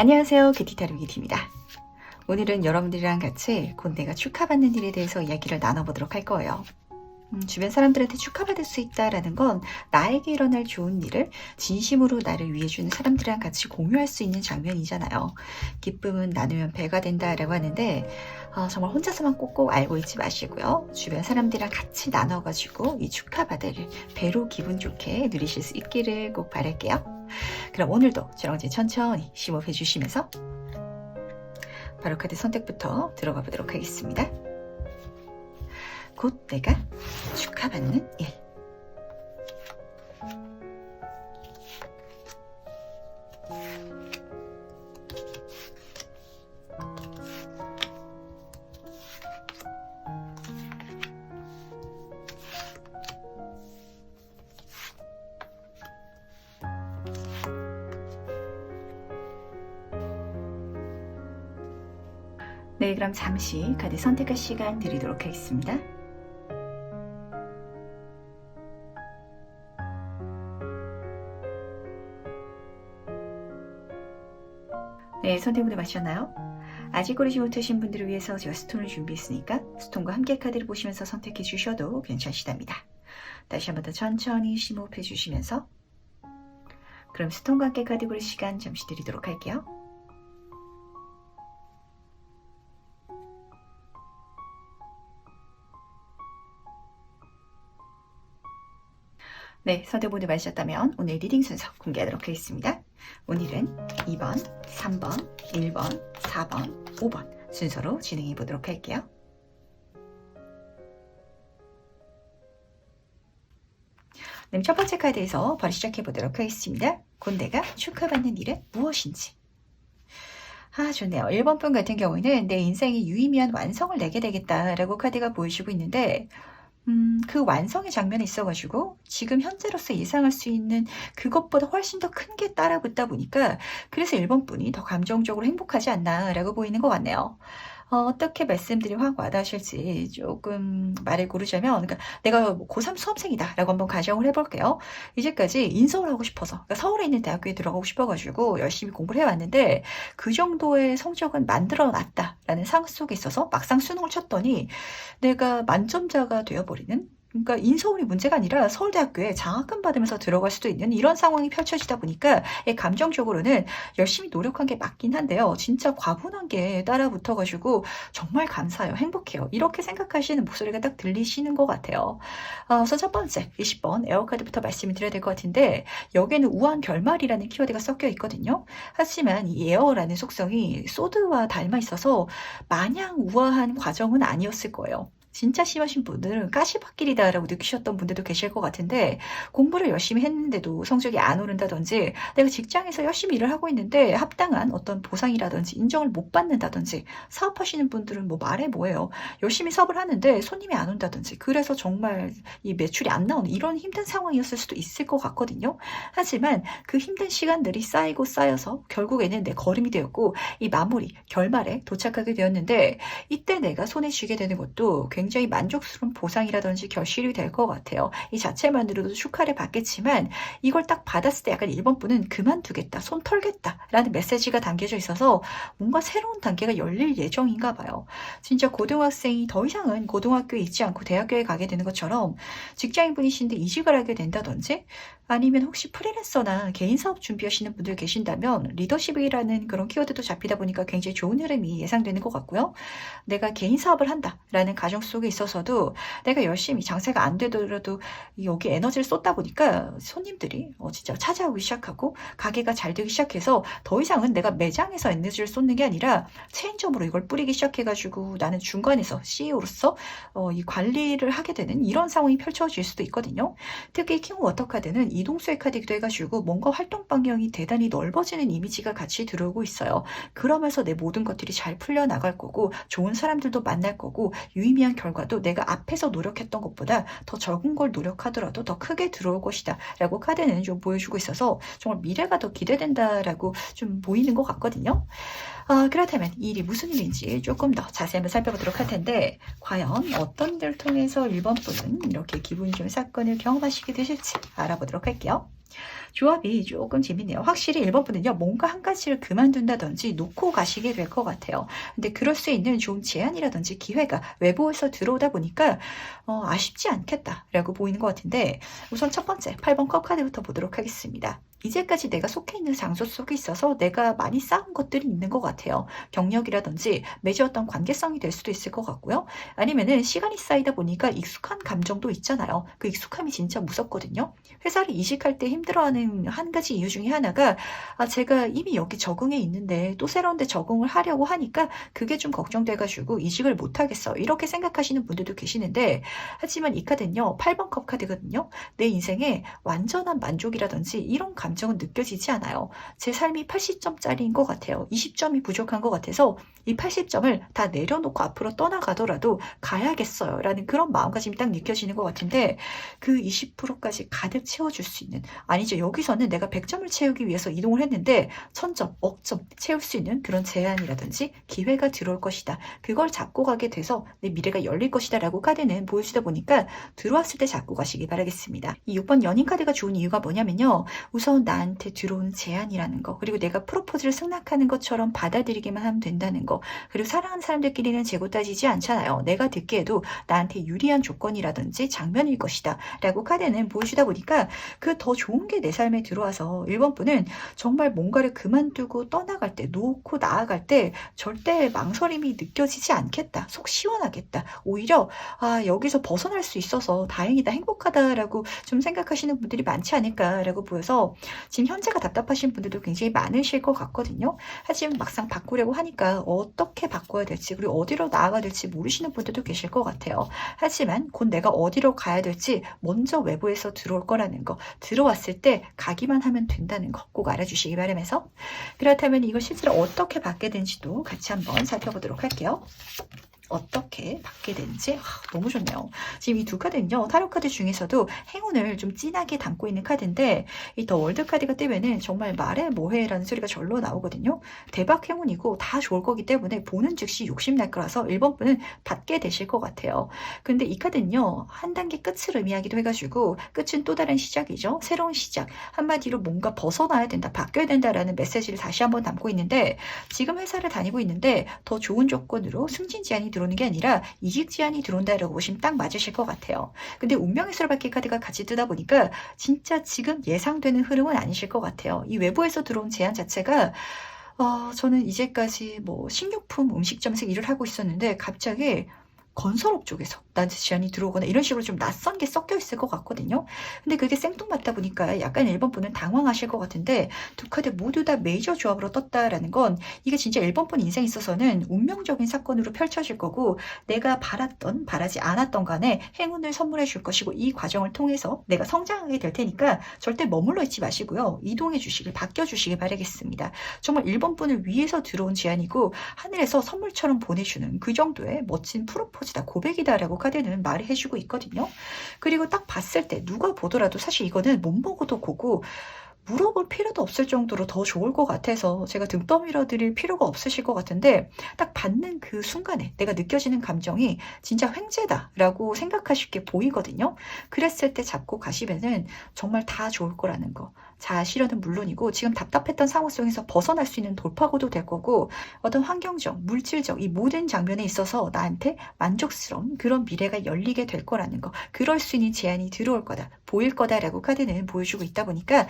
안녕하세요. 기티타로기티입니다. 오늘은 여러분들이랑 같이 곧 내가 축하받는 일에 대해서 이야기를 나눠보도록 할 거예요. 주변 사람들한테 축하받을 수 있다라는 건 나에게 일어날 좋은 일을 진심으로 나를 위해 주는 사람들이랑 같이 공유할 수 있는 장면이잖아요. 기쁨은 나누면 배가 된다라고 하는데 정말 혼자서만 꼭꼭 알고 있지 마시고요. 주변 사람들이랑 같이 나눠가지고 이 축하받을 배로 기분 좋게 누리실 수 있기를 꼭 바랄게요. 그럼 오늘도 저랑 같이 천천히 심호흡해 주시면서 바로 카드 선택부터 들어가 보도록 하겠습니다. 곧 내가 축하받는 일. 네, 그럼 잠시 카드 선택할 시간 드리도록 하겠습니다. 네, 선택 모두 마셨나요? 아직 고르지 못하신 분들을 위해서 제가 스톤을 준비했으니까 스톤과 함께 카드를 보시면서 선택해 주셔도 괜찮으시답니다. 다시 한 번 더 천천히 심호흡해 주시면서 그럼 스톤과 함께 카드 고를 시간 잠시 드리도록 할게요. 네, 선택 모두 마셨다면 오늘 리딩 순서 공개하도록 하겠습니다. 오늘은 2번, 3번, 1번, 4번, 5번 순서로 진행해 보도록 할게요. 네, 첫 번째 카드에서 바로 시작해 보도록 하겠습니다. 곧 내가 축하받는 일은 무엇인지. 좋네요. 1번 분 같은 경우에는 내 인생의 유의미한 완성을 내게 되겠다라고 카드가 보여주고 있는데 그 완성의 장면이 있어가지고 지금 현재로서 예상할 수 있는 그것보다 훨씬 더 큰 게 따라붙다 보니까 그래서 1번 분이 더 감정적으로 행복하지 않나라고 보이는 것 같네요. 어떻게 말씀드리면 확 와닿으실지 조금 말을 고르자면, 그러니까 내가 고3 수험생이다라고 한번 가정을 해볼게요. 이제까지 인서울 하고 싶어서, 그러니까 서울에 있는 대학교에 들어가고 싶어가지고 열심히 공부를 해왔는데 그 정도의 성적은 만들어놨다라는 상황 속에 있어서 막상 수능을 쳤더니 내가 만점자가 되어버리는, 그러니까 인서울이 문제가 아니라 서울대학교에 장학금 받으면서 들어갈 수도 있는 이런 상황이 펼쳐지다 보니까 감정적으로는 열심히 노력한 게 맞긴 한데요. 진짜 과분한 게 따라붙어가지고 정말 감사해요. 행복해요. 이렇게 생각하시는 목소리가 딱 들리시는 것 같아요. 그래서 첫 번째 20번 에어카드부터 말씀을 드려야 될 것 같은데 여기에는 우한 결말이라는 키워드가 섞여 있거든요. 하지만 이 에어라는 속성이 소드와 닮아 있어서 마냥 우아한 과정은 아니었을 거예요. 진짜 심하신 분들은 가시밭길이다라고 느끼셨던 분들도 계실 것 같은데 공부를 열심히 했는데도 성적이 안 오른다든지 내가 직장에서 열심히 일을 하고 있는데 합당한 어떤 보상이라든지 인정을 못 받는다든지 사업하시는 분들은 뭐 말해 뭐해요. 열심히 사업을 하는데 손님이 안 온다든지 그래서 정말 이 매출이 안 나오는 이런 힘든 상황이었을 수도 있을 것 같거든요. 하지만 그 힘든 시간들이 쌓이고 쌓여서 결국에는 내 걸음이 되었고 이 마무리 결말에 도착하게 되었는데 이때 내가 손에 쥐게 되는 것도 굉장히 만족스러운 보상이라든지 결실이 될 것 같아요. 이 자체만으로도 축하를 받겠지만 이걸 딱 받았을 때 약간 1번 분은 그만두겠다, 손 털겠다 라는 메시지가 담겨져 있어서 뭔가 새로운 단계가 열릴 예정인가 봐요. 진짜 고등학생이 더 이상은 고등학교에 있지 않고 대학교에 가게 되는 것처럼 직장인분이신데 이직을 하게 된다든지 아니면 혹시 프리랜서나 개인 사업 준비하시는 분들 계신다면 리더십이라는 그런 키워드도 잡히다 보니까 굉장히 좋은 흐름이 예상되는 것 같고요. 내가 개인 사업을 한다라는 가정 속에 있어서도 내가 열심히 장사가 안 되더라도 여기 에너지를 쏟다 보니까 손님들이 진짜 찾아오기 시작하고 가게가 잘 되기 시작해서 더 이상은 내가 매장에서 에너지를 쏟는 게 아니라 체인점으로 이걸 뿌리기 시작해가지고 나는 중간에서 CEO로서 이 관리를 하게 되는 이런 상황이 펼쳐질 수도 있거든요. 특히 킹 워터카드는 이동수의 카드이기도 해가지고 뭔가 활동 반경이 대단히 넓어지는 이미지가 같이 들어오고 있어요. 그러면서 내 모든 것들이 잘 풀려나갈 거고 좋은 사람들도 만날 거고 유의미한 결과도 내가 앞에서 노력했던 것보다 더 적은 걸 노력하더라도 더 크게 들어올 것이다 라고 카드는 좀 보여주고 있어서 정말 미래가 더 기대된다라고 좀 보이는 것 같거든요. 그렇다면 이 일이 무슨 일인지 조금 더 자세히 한번 살펴보도록 할 텐데 과연 어떤 일을 통해서 1번 분은 이렇게 기분 좋은 사건을 경험하시게 되실지 알아보도록 할게요. 조합이 조금 재밌네요. 확실히 1번 분은요. 뭔가 한 가지를 그만둔다든지 놓고 가시게 될 것 같아요. 근데 그럴 수 있는 좋은 제안이라든지 기회가 외부에서 들어오다 보니까 아쉽지 않겠다라고 보이는 것 같은데 우선 첫 번째 8번 컵 카드부터 보도록 하겠습니다. 이제까지 내가 속해 있는 장소 속에 있어서 내가 많이 쌓은 것들이 있는 것 같아요. 경력이라든지 맺어왔던 관계성이 될 수도 있을 것 같고요. 아니면은 시간이 쌓이다 보니까 익숙한 감정도 있잖아요. 그 익숙함이 진짜 무섭거든요. 회사를 이직할 때 힘들어하는 한 가지 이유 중에 하나가 제가 이미 여기 적응해 있는데 또 새로운 데 적응을 하려고 하니까 그게 좀 걱정돼가지고 이직을 못하겠어. 이렇게 생각하시는 분들도 계시는데 하지만 이 카드는요. 8번 컵 카드거든요. 내 인생에 완전한 만족이라든지 이런 감정은 느껴지지 않아요. 제 삶이 80점짜리인 것 같아요. 20점이 부족한 것 같아서 이 80점을 다 내려놓고 앞으로 떠나가더라도 가야겠어요. 라는 그런 마음가짐이 딱 느껴지는 것 같은데 그 20%까지 가득 채워줄 수 있는 아니죠. 여기서는 내가 100점을 채우기 위해서 이동을 했는데 1000점, 억점 채울 수 있는 그런 제안이라든지 기회가 들어올 것이다. 그걸 잡고 가게 돼서 내 미래가 열릴 것이다 라고 카드는 보여주다 보니까 들어왔을 때 잡고 가시기 바라겠습니다. 이 6번 연인 카드가 좋은 이유가 뭐냐면요. 우선 나한테 들어오는 제안이라는 거 그리고 내가 프로포즈를 승낙하는 것처럼 받아들이기만 하면 된다는 거 그리고 사랑하는 사람들끼리는 재고 따지지 않잖아요. 내가 듣기에도 나한테 유리한 조건이라든지 장면일 것이다 라고 카드는 보여주다 보니까 그 더 좋은 게 내 삶에 들어와서 1번 분은 정말 뭔가를 그만두고 떠나갈 때 놓고 나아갈 때 절대 망설임이 느껴지지 않겠다. 속 시원하겠다. 오히려 여기서 벗어날 수 있어서 다행이다 행복하다라고 좀 생각하시는 분들이 많지 않을까라고 보여서 지금 현재가 답답하신 분들도 굉장히 많으실 것 같거든요. 하지만 막상 바꾸려고 하니까 어떻게 바꿔야 될지 그리고 어디로 나아가야 될지 모르시는 분들도 계실 것 같아요. 하지만 곧 내가 어디로 가야 될지 먼저 외부에서 들어올 거라는 거 들어왔을 때 가기만 하면 된다는 거 꼭 알아주시기 바라면서 그렇다면 이걸 실제로 어떻게 받게 되는지도 같이 한번 살펴보도록 할게요. 어떻게 받게 되는지 너무 좋네요. 지금 이 두 카드는요. 타로 카드 중에서도 행운을 좀 진하게 담고 있는 카드인데 이 더 월드 카드가 뜨면은 정말 말해 뭐해라는 소리가 절로 나오거든요. 대박 행운이고 다 좋을 거기 때문에 보는 즉시 욕심날 거라서 1번 분은 받게 되실 것 같아요. 근데 이 카드는요. 한 단계 끝을 의미하기도 해가지고 끝은 또 다른 시작이죠. 새로운 시작. 한마디로 뭔가 벗어나야 된다. 바뀌어야 된다라는 메시지를 다시 한번 담고 있는데 지금 회사를 다니고 있는데 더 좋은 조건으로 승진 제안이 들어오는 게 아니라 이직 제안이 들어온다라고 보시면 딱 맞으실 것 같아요. 근데 운명의 수레바퀴 카드가 같이 뜨다 보니까 진짜 지금 예상되는 흐름은 아니실 것 같아요. 이 외부에서 들어온 제안 자체가 저는 이제까지 뭐 식료품, 음식점에서 일을 하고 있었는데 갑자기 건설업 쪽에서 나한테 제안이 들어오거나 이런 식으로 좀 낯선 게 섞여 있을 것 같거든요. 근데 그게 생뚱맞다 보니까 약간 1번 분은 당황하실 것 같은데 두 카드 모두 다 메이저 조합으로 떴다라는 건 이게 진짜 1번 분 인생에 있어서는 운명적인 사건으로 펼쳐질 거고 내가 바랐던 바라지 않았던 간에 행운을 선물해 줄 것이고 이 과정을 통해서 내가 성장하게 될 테니까 절대 머물러 있지 마시고요. 이동해 주시길 바뀌어 주시길 바라겠습니다. 정말 1번 분을 위해서 들어온 제안이고 하늘에서 선물처럼 보내주는 그 정도의 멋진 프로포즈다 고백이다라고 카드는 말을 해주고 있거든요. 그리고 딱 봤을 때 누가 보더라도 사실 이거는 못 먹어도 고고 물어볼 필요도 없을 정도로 더 좋을 것 같아서 제가 등 떠밀어 드릴 필요가 없으실 것 같은데 딱 받는 그 순간에 내가 느껴지는 감정이 진짜 횡재다라고 생각하실 게 보이거든요. 그랬을 때 잡고 가시면은 정말 다 좋을 거라는 거. 자, 실현은 물론이고 지금 답답했던 상황 속에서 벗어날 수 있는 돌파구도 될 거고 어떤 환경적, 물질적 이 모든 장면에 있어서 나한테 만족스러운 그런 미래가 열리게 될 거라는 거. 그럴 수 있는 제안이 들어올 거다, 보일 거다라고 카드는 보여주고 있다 보니까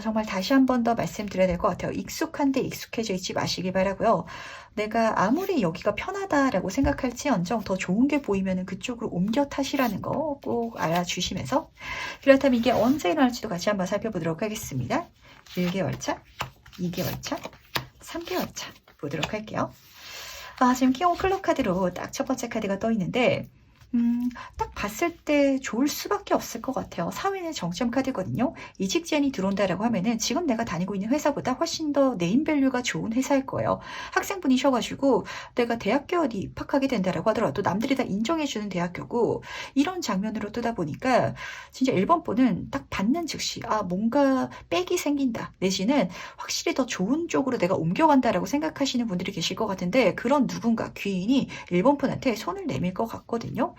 정말 다시 한 번 더 말씀드려야 될 것 같아요. 익숙한데 익숙해져 있지 마시기 바라고요. 내가 아무리 여기가 편하다라고 생각할지언정 더 좋은 게 보이면 그쪽으로 옮겨 타시라는 거 꼭 알아주시면서 그렇다면 이게 언제 일어날지도 같이 한번 살펴보도록 하겠습니다. 1개월 차, 2개월 차, 3개월 차 보도록 할게요. 지금 킹 클럽 카드로 딱 첫 번째 카드가 떠 있는데 딱 봤을 때 좋을 수밖에 없을 것 같아요. 사회는 정점 카드거든요. 이직 제안이 들어온다라고 하면은 지금 내가 다니고 있는 회사보다 훨씬 더 네임밸류가 좋은 회사일 거예요. 학생분이셔가지고 내가 대학교 어디 입학하게 된다라고 하더라도 남들이 다 인정해주는 대학교고 이런 장면으로 뜨다 보니까 진짜 1번 분은 딱 받는 즉시 뭔가 빽이 생긴다 내지는 확실히 더 좋은 쪽으로 내가 옮겨간다라고 생각하시는 분들이 계실 것 같은데 그런 누군가 귀인이 1번 분한테 손을 내밀 것 같거든요.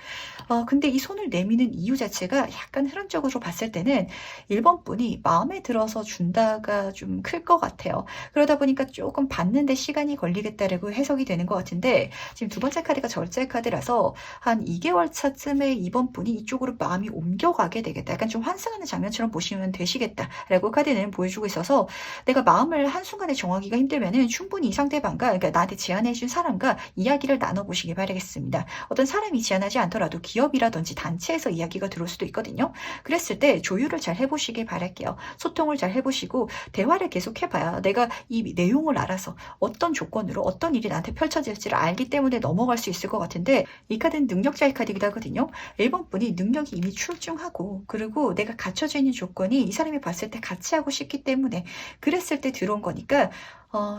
근데 이 손을 내미는 이유 자체가 약간 흐름적으로 봤을 때는 1번 분이 마음에 들어서 준다가 좀 클 것 같아요. 그러다 보니까 조금 받는 데 시간이 걸리겠다라고 해석이 되는 것 같은데 지금 두 번째 카드가 절제 카드라서 한 2개월 차쯤에 2번 분이 이쪽으로 마음이 옮겨가게 되겠다. 약간 좀 환승하는 장면처럼 보시면 되시겠다라고 카드는 보여주고 있어서 내가 마음을 한순간에 정하기가 힘들면은 충분히 이 상대방과 그러니까 나한테 제안해준 사람과 이야기를 나눠보시기 바라겠습니다. 어떤 사람이 제안하지 않더라도 기업이라든지 단체에서 이야기가 들어올 수도 있거든요. 그랬을 때 조율을 잘 해보시길 바랄게요. 소통을 잘 해보시고 대화를 계속 해봐야 내가 이 내용을 알아서 어떤 조건으로 어떤 일이 나한테 펼쳐질지를 알기 때문에 넘어갈 수 있을 것 같은데 이 카드는 능력자의 카드이기도 하거든요. 1번 분이 능력이 이미 출중하고 그리고 내가 갖춰져 있는 조건이 이 사람이 봤을 때 같이 하고 싶기 때문에 그랬을 때 들어온 거니까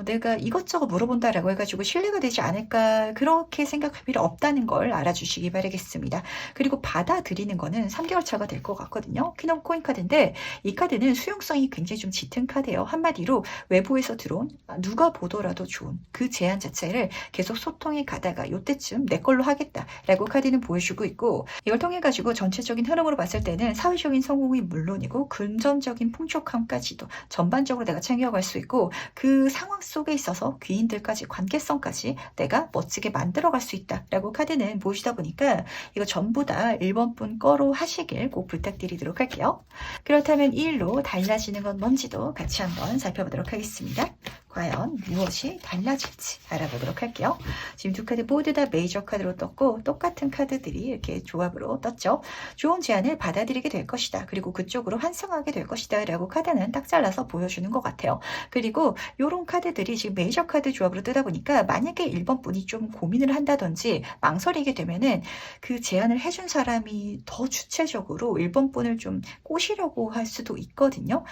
내가 이것저것 물어본다라고 해가지고 신뢰가 되지 않을까 그렇게 생각할 필요 없다는 걸 알아주시기 바라겠습니다. 그리고 받아들이는 거는 3개월 차가 될 것 같거든요. 퀸 오브 코인 카드인데 이 카드는 수용성이 굉장히 좀 짙은 카드예요. 한마디로 외부에서 들어온 누가 보더라도 좋은 그 제안 자체를 계속 소통해 가다가 요때쯤 내 걸로 하겠다라고 카드는 보여주고 있고 이걸 통해 가지고 전체적인 흐름으로 봤을 때는 사회적인 성공이 물론이고 금전적인 풍족함까지도 전반적으로 내가 챙겨갈 수 있고 그 상황 속에 있어서 귀인들까지 관계성까지 내가 멋지게 만들어갈 수 있다라고 카드는 보여주다 보니까 이거 전부 다 1번 분 거로 하시길 꼭 부탁드리도록 할게요. 그렇다면 이 일로 달라지는 건 뭔지도 같이 한번 살펴보도록 하겠습니다. 과연 무엇이 달라질지 알아보도록 할게요. 지금 두 카드 모두 다 메이저 카드로 떴고 똑같은 카드들이 이렇게 조합으로 떴죠. 좋은 제안을 받아들이게 될 것이다. 그리고 그쪽으로 환승하게 될 것이다. 라고 카드는 딱 잘라서 보여주는 것 같아요. 그리고 이런 카드들이 지금 메이저 카드 조합으로 뜨다 보니까 만약에 1번 분이 좀 고민을 한다든지 망설이게 되면은 그 제안을 해준 사람이 더 주체적으로 1번 분을 좀 꼬시려고 할 수도 있거든요.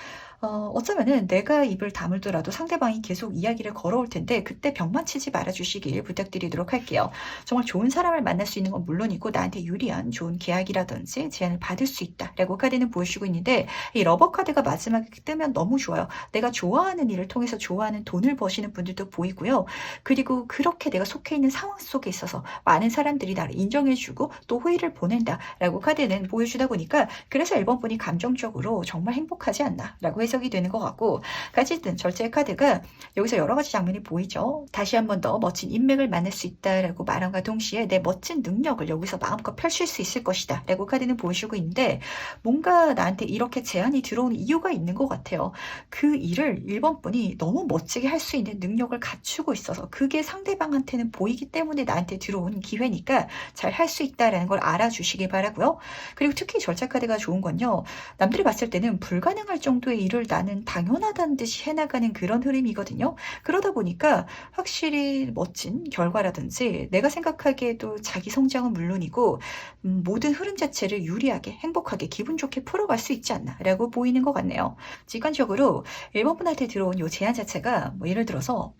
어쩌면은 내가 입을 다물더라도 상대방이 계속 이야기를 걸어올 텐데 그때 벽만 치지 말아주시길 부탁드리도록 할게요. 정말 좋은 사람을 만날 수 있는 건 물론이고 나한테 유리한 좋은 계약이라든지 제안을 받을 수 있다라고 카드는 보여주고 있는데 이 러버 카드가 마지막에 뜨면 너무 좋아요. 내가 좋아하는 일을 통해서 좋아하는 돈을 버시는 분들도 보이고요. 그리고 그렇게 내가 속해 있는 상황 속에 있어서 많은 사람들이 나를 인정해주고 또 호의를 보낸다라고 카드는 보여주다 보니까 그래서 1번 분이 감정적으로 정말 행복하지 않나라고 해석이 되는 것 같고 어쨌든 절제 카드가 여기서 여러 가지 장면이 보이죠. 다시 한 번 더 멋진 인맥을 만날 수 있다라고 말함과 동시에 내 멋진 능력을 여기서 마음껏 펼칠 수 있을 것이다 라고 카드는 보여주고 있는데 뭔가 나한테 이렇게 제안이 들어오는 이유가 있는 것 같아요. 그 일을 1번 분이 너무 멋지게 할 수 있는 능력을 갖추고 있어서 그게 상대방한테는 보이기 때문에 나한테 들어온 기회니까 잘 할 수 있다라는 걸 알아주시길 바라고요. 그리고 특히 절제 카드가 좋은 건요. 남들이 봤을 때는 불가능할 정도의 일을 나는 당연하다는 듯이 해나가는 그런 흐름이거든요. 그러다 보니까 확실히 멋진 결과라든지 내가 생각하기에도 자기 성장은 물론이고 모든 흐름 자체를 유리하게 행복하게 기분 좋게 풀어갈 수 있지 않나 라고 보이는 것 같네요. 직관적으로 1번 분한테 들어온 이 제안 자체가 뭐 예를 들어서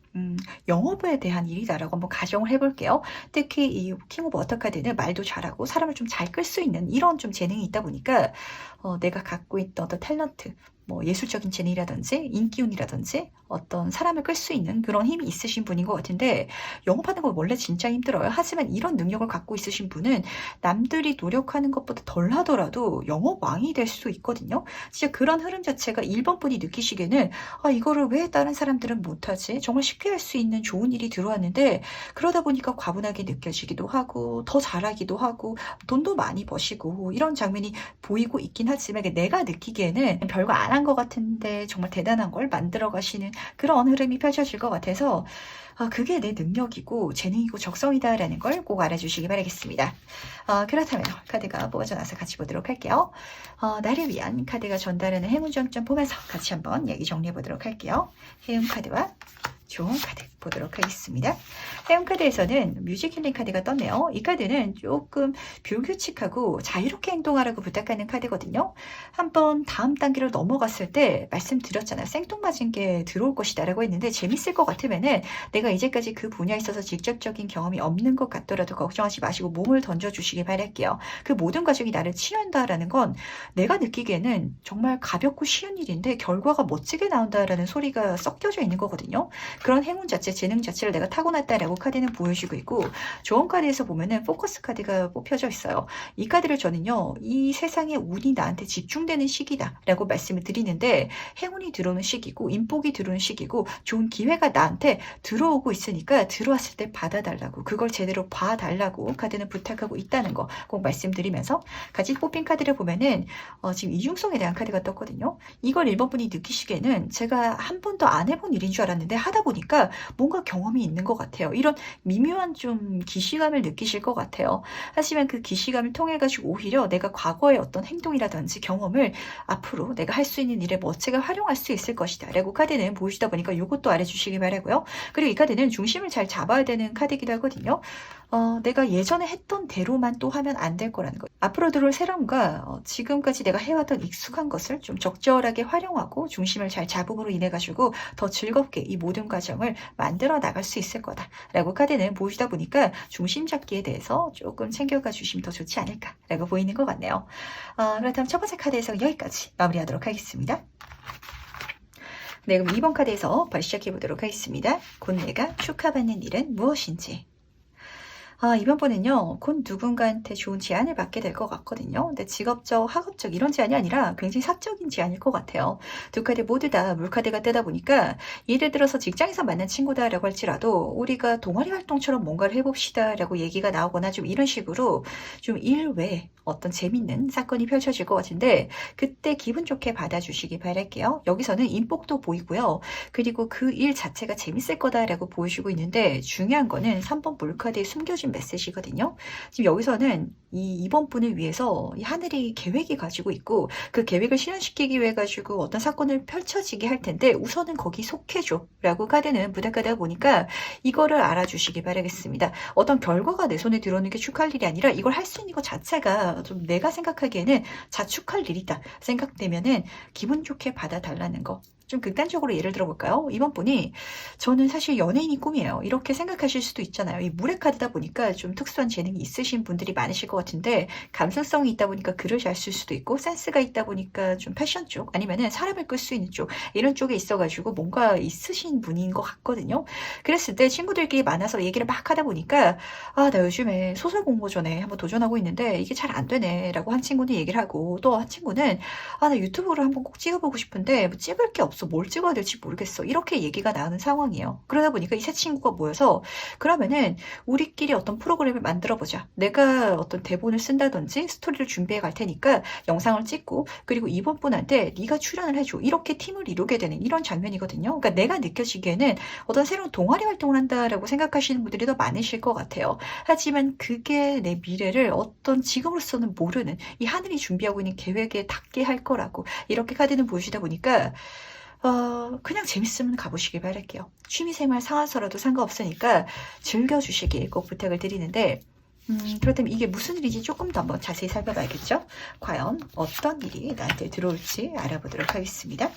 영업에 대한 일이다라고 한번 가정을 해볼게요. 특히 이 킹 오브 워터 카드는 말도 잘하고 사람을 좀 잘 끌 수 있는 이런 좀 재능이 있다 보니까 내가 갖고 있던 어떤 탤런트 뭐 예술적인 재능이라든지 인기운이라든지 어떤 사람을 끌 수 있는 그런 힘이 있으신 분인 것 같은데 영업하는 건 원래 진짜 힘들어요. 하지만 이런 능력을 갖고 있으신 분은 남들이 노력하는 것보다 덜 하더라도 영업왕이 될 수 있거든요. 진짜 그런 흐름 자체가 1번 분이 느끼시기에는 이거를 왜 다른 사람들은 못하지? 정말 쉽게 할 수 있는 좋은 일이 들어왔는데 그러다 보니까 과분하게 느껴지기도 하고 더 잘하기도 하고 돈도 많이 버시고 이런 장면이 보이고 있긴 하지만 내가 느끼기에는 별거 안 한 것 같은데 정말 대단한 걸 만들어 가시는 그런 흐름이 펼쳐질 것 같아서 그게 내 능력이고 재능이고 적성이다라는 걸 꼭 알아주시기 바라겠습니다. 그렇다면 카드가 뽑아져 나서 같이 보도록 할게요. 나를 위한 카드가 전달하는 행운 점점 보면서 같이 한번 얘기 정리해 보도록 할게요. 해운 카드와 좋은 카드 보도록 하겠습니다. 해운 카드에서는 뮤직 힐링 카드가 떴네요. 이 카드는 조금 불규칙하고 자유롭게 행동하라고 부탁하는 카드거든요. 한번 다음 단계로 넘어갔을 때 말씀드렸잖아요. 생뚱맞은 게 들어올 것이다 라고 했는데 재밌을 것 같으면은 내가 이제까지 그 분야에 있어서 직접적인 경험이 없는 것 같더라도 걱정하지 마시고 몸을 던져주시기 바랄게요. 그 모든 과정이 나를 치유한다라는 건 내가 느끼기에는 정말 가볍고 쉬운 일인데 결과가 멋지게 나온다라는 소리가 섞여져 있는 거거든요. 그런 행운 자체 재능 자체를 내가 타고났다라고 카드는 보여주고 있고, 조언 카드에서 보면은 포커스 카드가 뽑혀져 있어요. 이 카드를 저는요, 이 세상의 운이 나한테 집중되는 시기다라고 말씀을 드리는데, 행운이 들어오는 시기고 인복이 들어오는 시기고 좋은 기회가 나한테 들어오고 있으니까 들어왔을 때 받아달라고, 그걸 제대로 봐달라고 카드는 부탁하고 있다는 거 꼭 말씀드리면서, 같이 뽑힌 카드를 보면은 지금 이중성에 대한 카드가 떴거든요. 이걸 1번 분이 느끼시기에는 제가 한 번도 안 해본 일인 줄 알았는데 하다 보니까 뭔가 경험이 있는 것 같아요. 이런 미묘한 좀 기시감을 느끼실 것 같아요. 하지만 그 기시감을 통해 가지고 오히려 내가 과거의 어떤 행동이라든지 경험을 앞으로 내가 할 수 있는 일에 멋지게 활용할 수 있을 것이다 라고 카드는 보여주다 보니까 이것도 알아주시기 바라고요. 그리고 이 카드는 중심을 잘 잡아야 되는 카드이기도 하거든요. 내가 예전에 했던 대로만 또 하면 안 될 거라는 거. 앞으로 들어올 새로움과 지금까지 내가 해왔던 익숙한 것을 좀 적절하게 활용하고 중심을 잘 잡음으로 인해 가지고 더 즐겁게 이 모든 과정을 만들어 나갈 수 있을 거다라고 카드는 보여주다 보니까 중심 잡기에 대해서 조금 챙겨가 주시면 더 좋지 않을까라고 보이는 것 같네요. 그렇다면 첫 번째 카드에서 여기까지 마무리하도록 하겠습니다. 네, 그럼 2번 카드에서 바로 시작해 보도록 하겠습니다. 곧 내가 축하받는 일은 무엇인지. 이번 번은요, 곧 누군가한테 좋은 제안을 받게 될 것 같거든요. 근데 직업적, 학업적 이런 제안이 아니라 굉장히 사적인 제안일 것 같아요. 두 카드 모두 다 물카드가 뜨다 보니까, 예를 들어서 직장에서 만난 친구다라고 할지라도 우리가 동아리 활동처럼 뭔가를 해봅시다 라고 얘기가 나오거나 좀 이런 식으로 좀 일 외에 어떤 재밌는 사건이 펼쳐질 것 같은데, 그때 기분 좋게 받아주시기 바랄게요. 여기서는 인복도 보이고요. 그리고 그 일 자체가 재밌을 거다라고 보여주고 있는데, 중요한 거는 3번 물카드에 숨겨진 메시지거든요. 지금 여기서는 이 2번 분을 위해서 이 하늘이 계획이 가지고 있고, 그 계획을 실현시키기 위해 가지고 어떤 사건을 펼쳐지게 할 텐데 우선은 거기 속해줘 라고 카드는 부탁하다 보니까 이거를 알아주시기 바라겠습니다. 어떤 결과가 내 손에 들어오는 게 축하할 일이 아니라 이걸 할 수 있는 것 자체가 좀 내가 생각하기에는 자축할 일이다 생각되면은 기분 좋게 받아달라는 거. 좀 극단적으로 예를 들어볼까요? 이번 분이 저는 사실 연예인이 꿈이에요. 이렇게 생각하실 수도 있잖아요. 이 물의 카드다 보니까 좀 특수한 재능이 있으신 분들이 많으실 것 같은데, 감수성이 있다 보니까 글을 잘 쓸 수도 있고, 센스가 있다 보니까 좀 패션 쪽 아니면은 사람을 끌 수 있는 쪽 이런 쪽에 있어가지고 뭔가 있으신 분인 것 같거든요. 그랬을 때 친구들끼리 만나서 얘기를 막 하다 보니까, 나 요즘에 소설 공모전에 한번 도전하고 있는데 이게 잘 안 되네 라고 한 친구는 얘기를 하고, 또 한 친구는 나 유튜브를 한번 꼭 찍어보고 싶은데 뭐 찍을 게 없어, 뭘 찍어야 될지 모르겠어, 이렇게 얘기가 나오는 상황이에요. 그러다 보니까 이 세 친구가 모여서 그러면은 우리끼리 어떤 프로그램을 만들어 보자, 내가 어떤 대본을 쓴다든지 스토리를 준비해 갈 테니까 영상을 찍고, 그리고 이번 분한테 네가 출연을 해줘, 이렇게 팀을 이루게 되는 이런 장면이거든요. 그러니까 내가 느껴지기에는 어떤 새로운 동아리 활동을 한다라고 생각하시는 분들이 더 많으실 것 같아요. 하지만 그게 내 미래를 어떤 지금으로서는 모르는 이 하늘이 준비하고 있는 계획에 닿게 할 거라고 이렇게 카드는 보여주다 보니까, 그냥 재밌으면 가보시길 바랄게요. 취미생활 상하서라도 상관없으니까 즐겨주시길 꼭 부탁을 드리는데, 그렇다면 이게 무슨 일인지 조금 더 한번 자세히 살펴봐야겠죠? 과연 어떤 일이 나한테 들어올지 알아보도록 하겠습니다.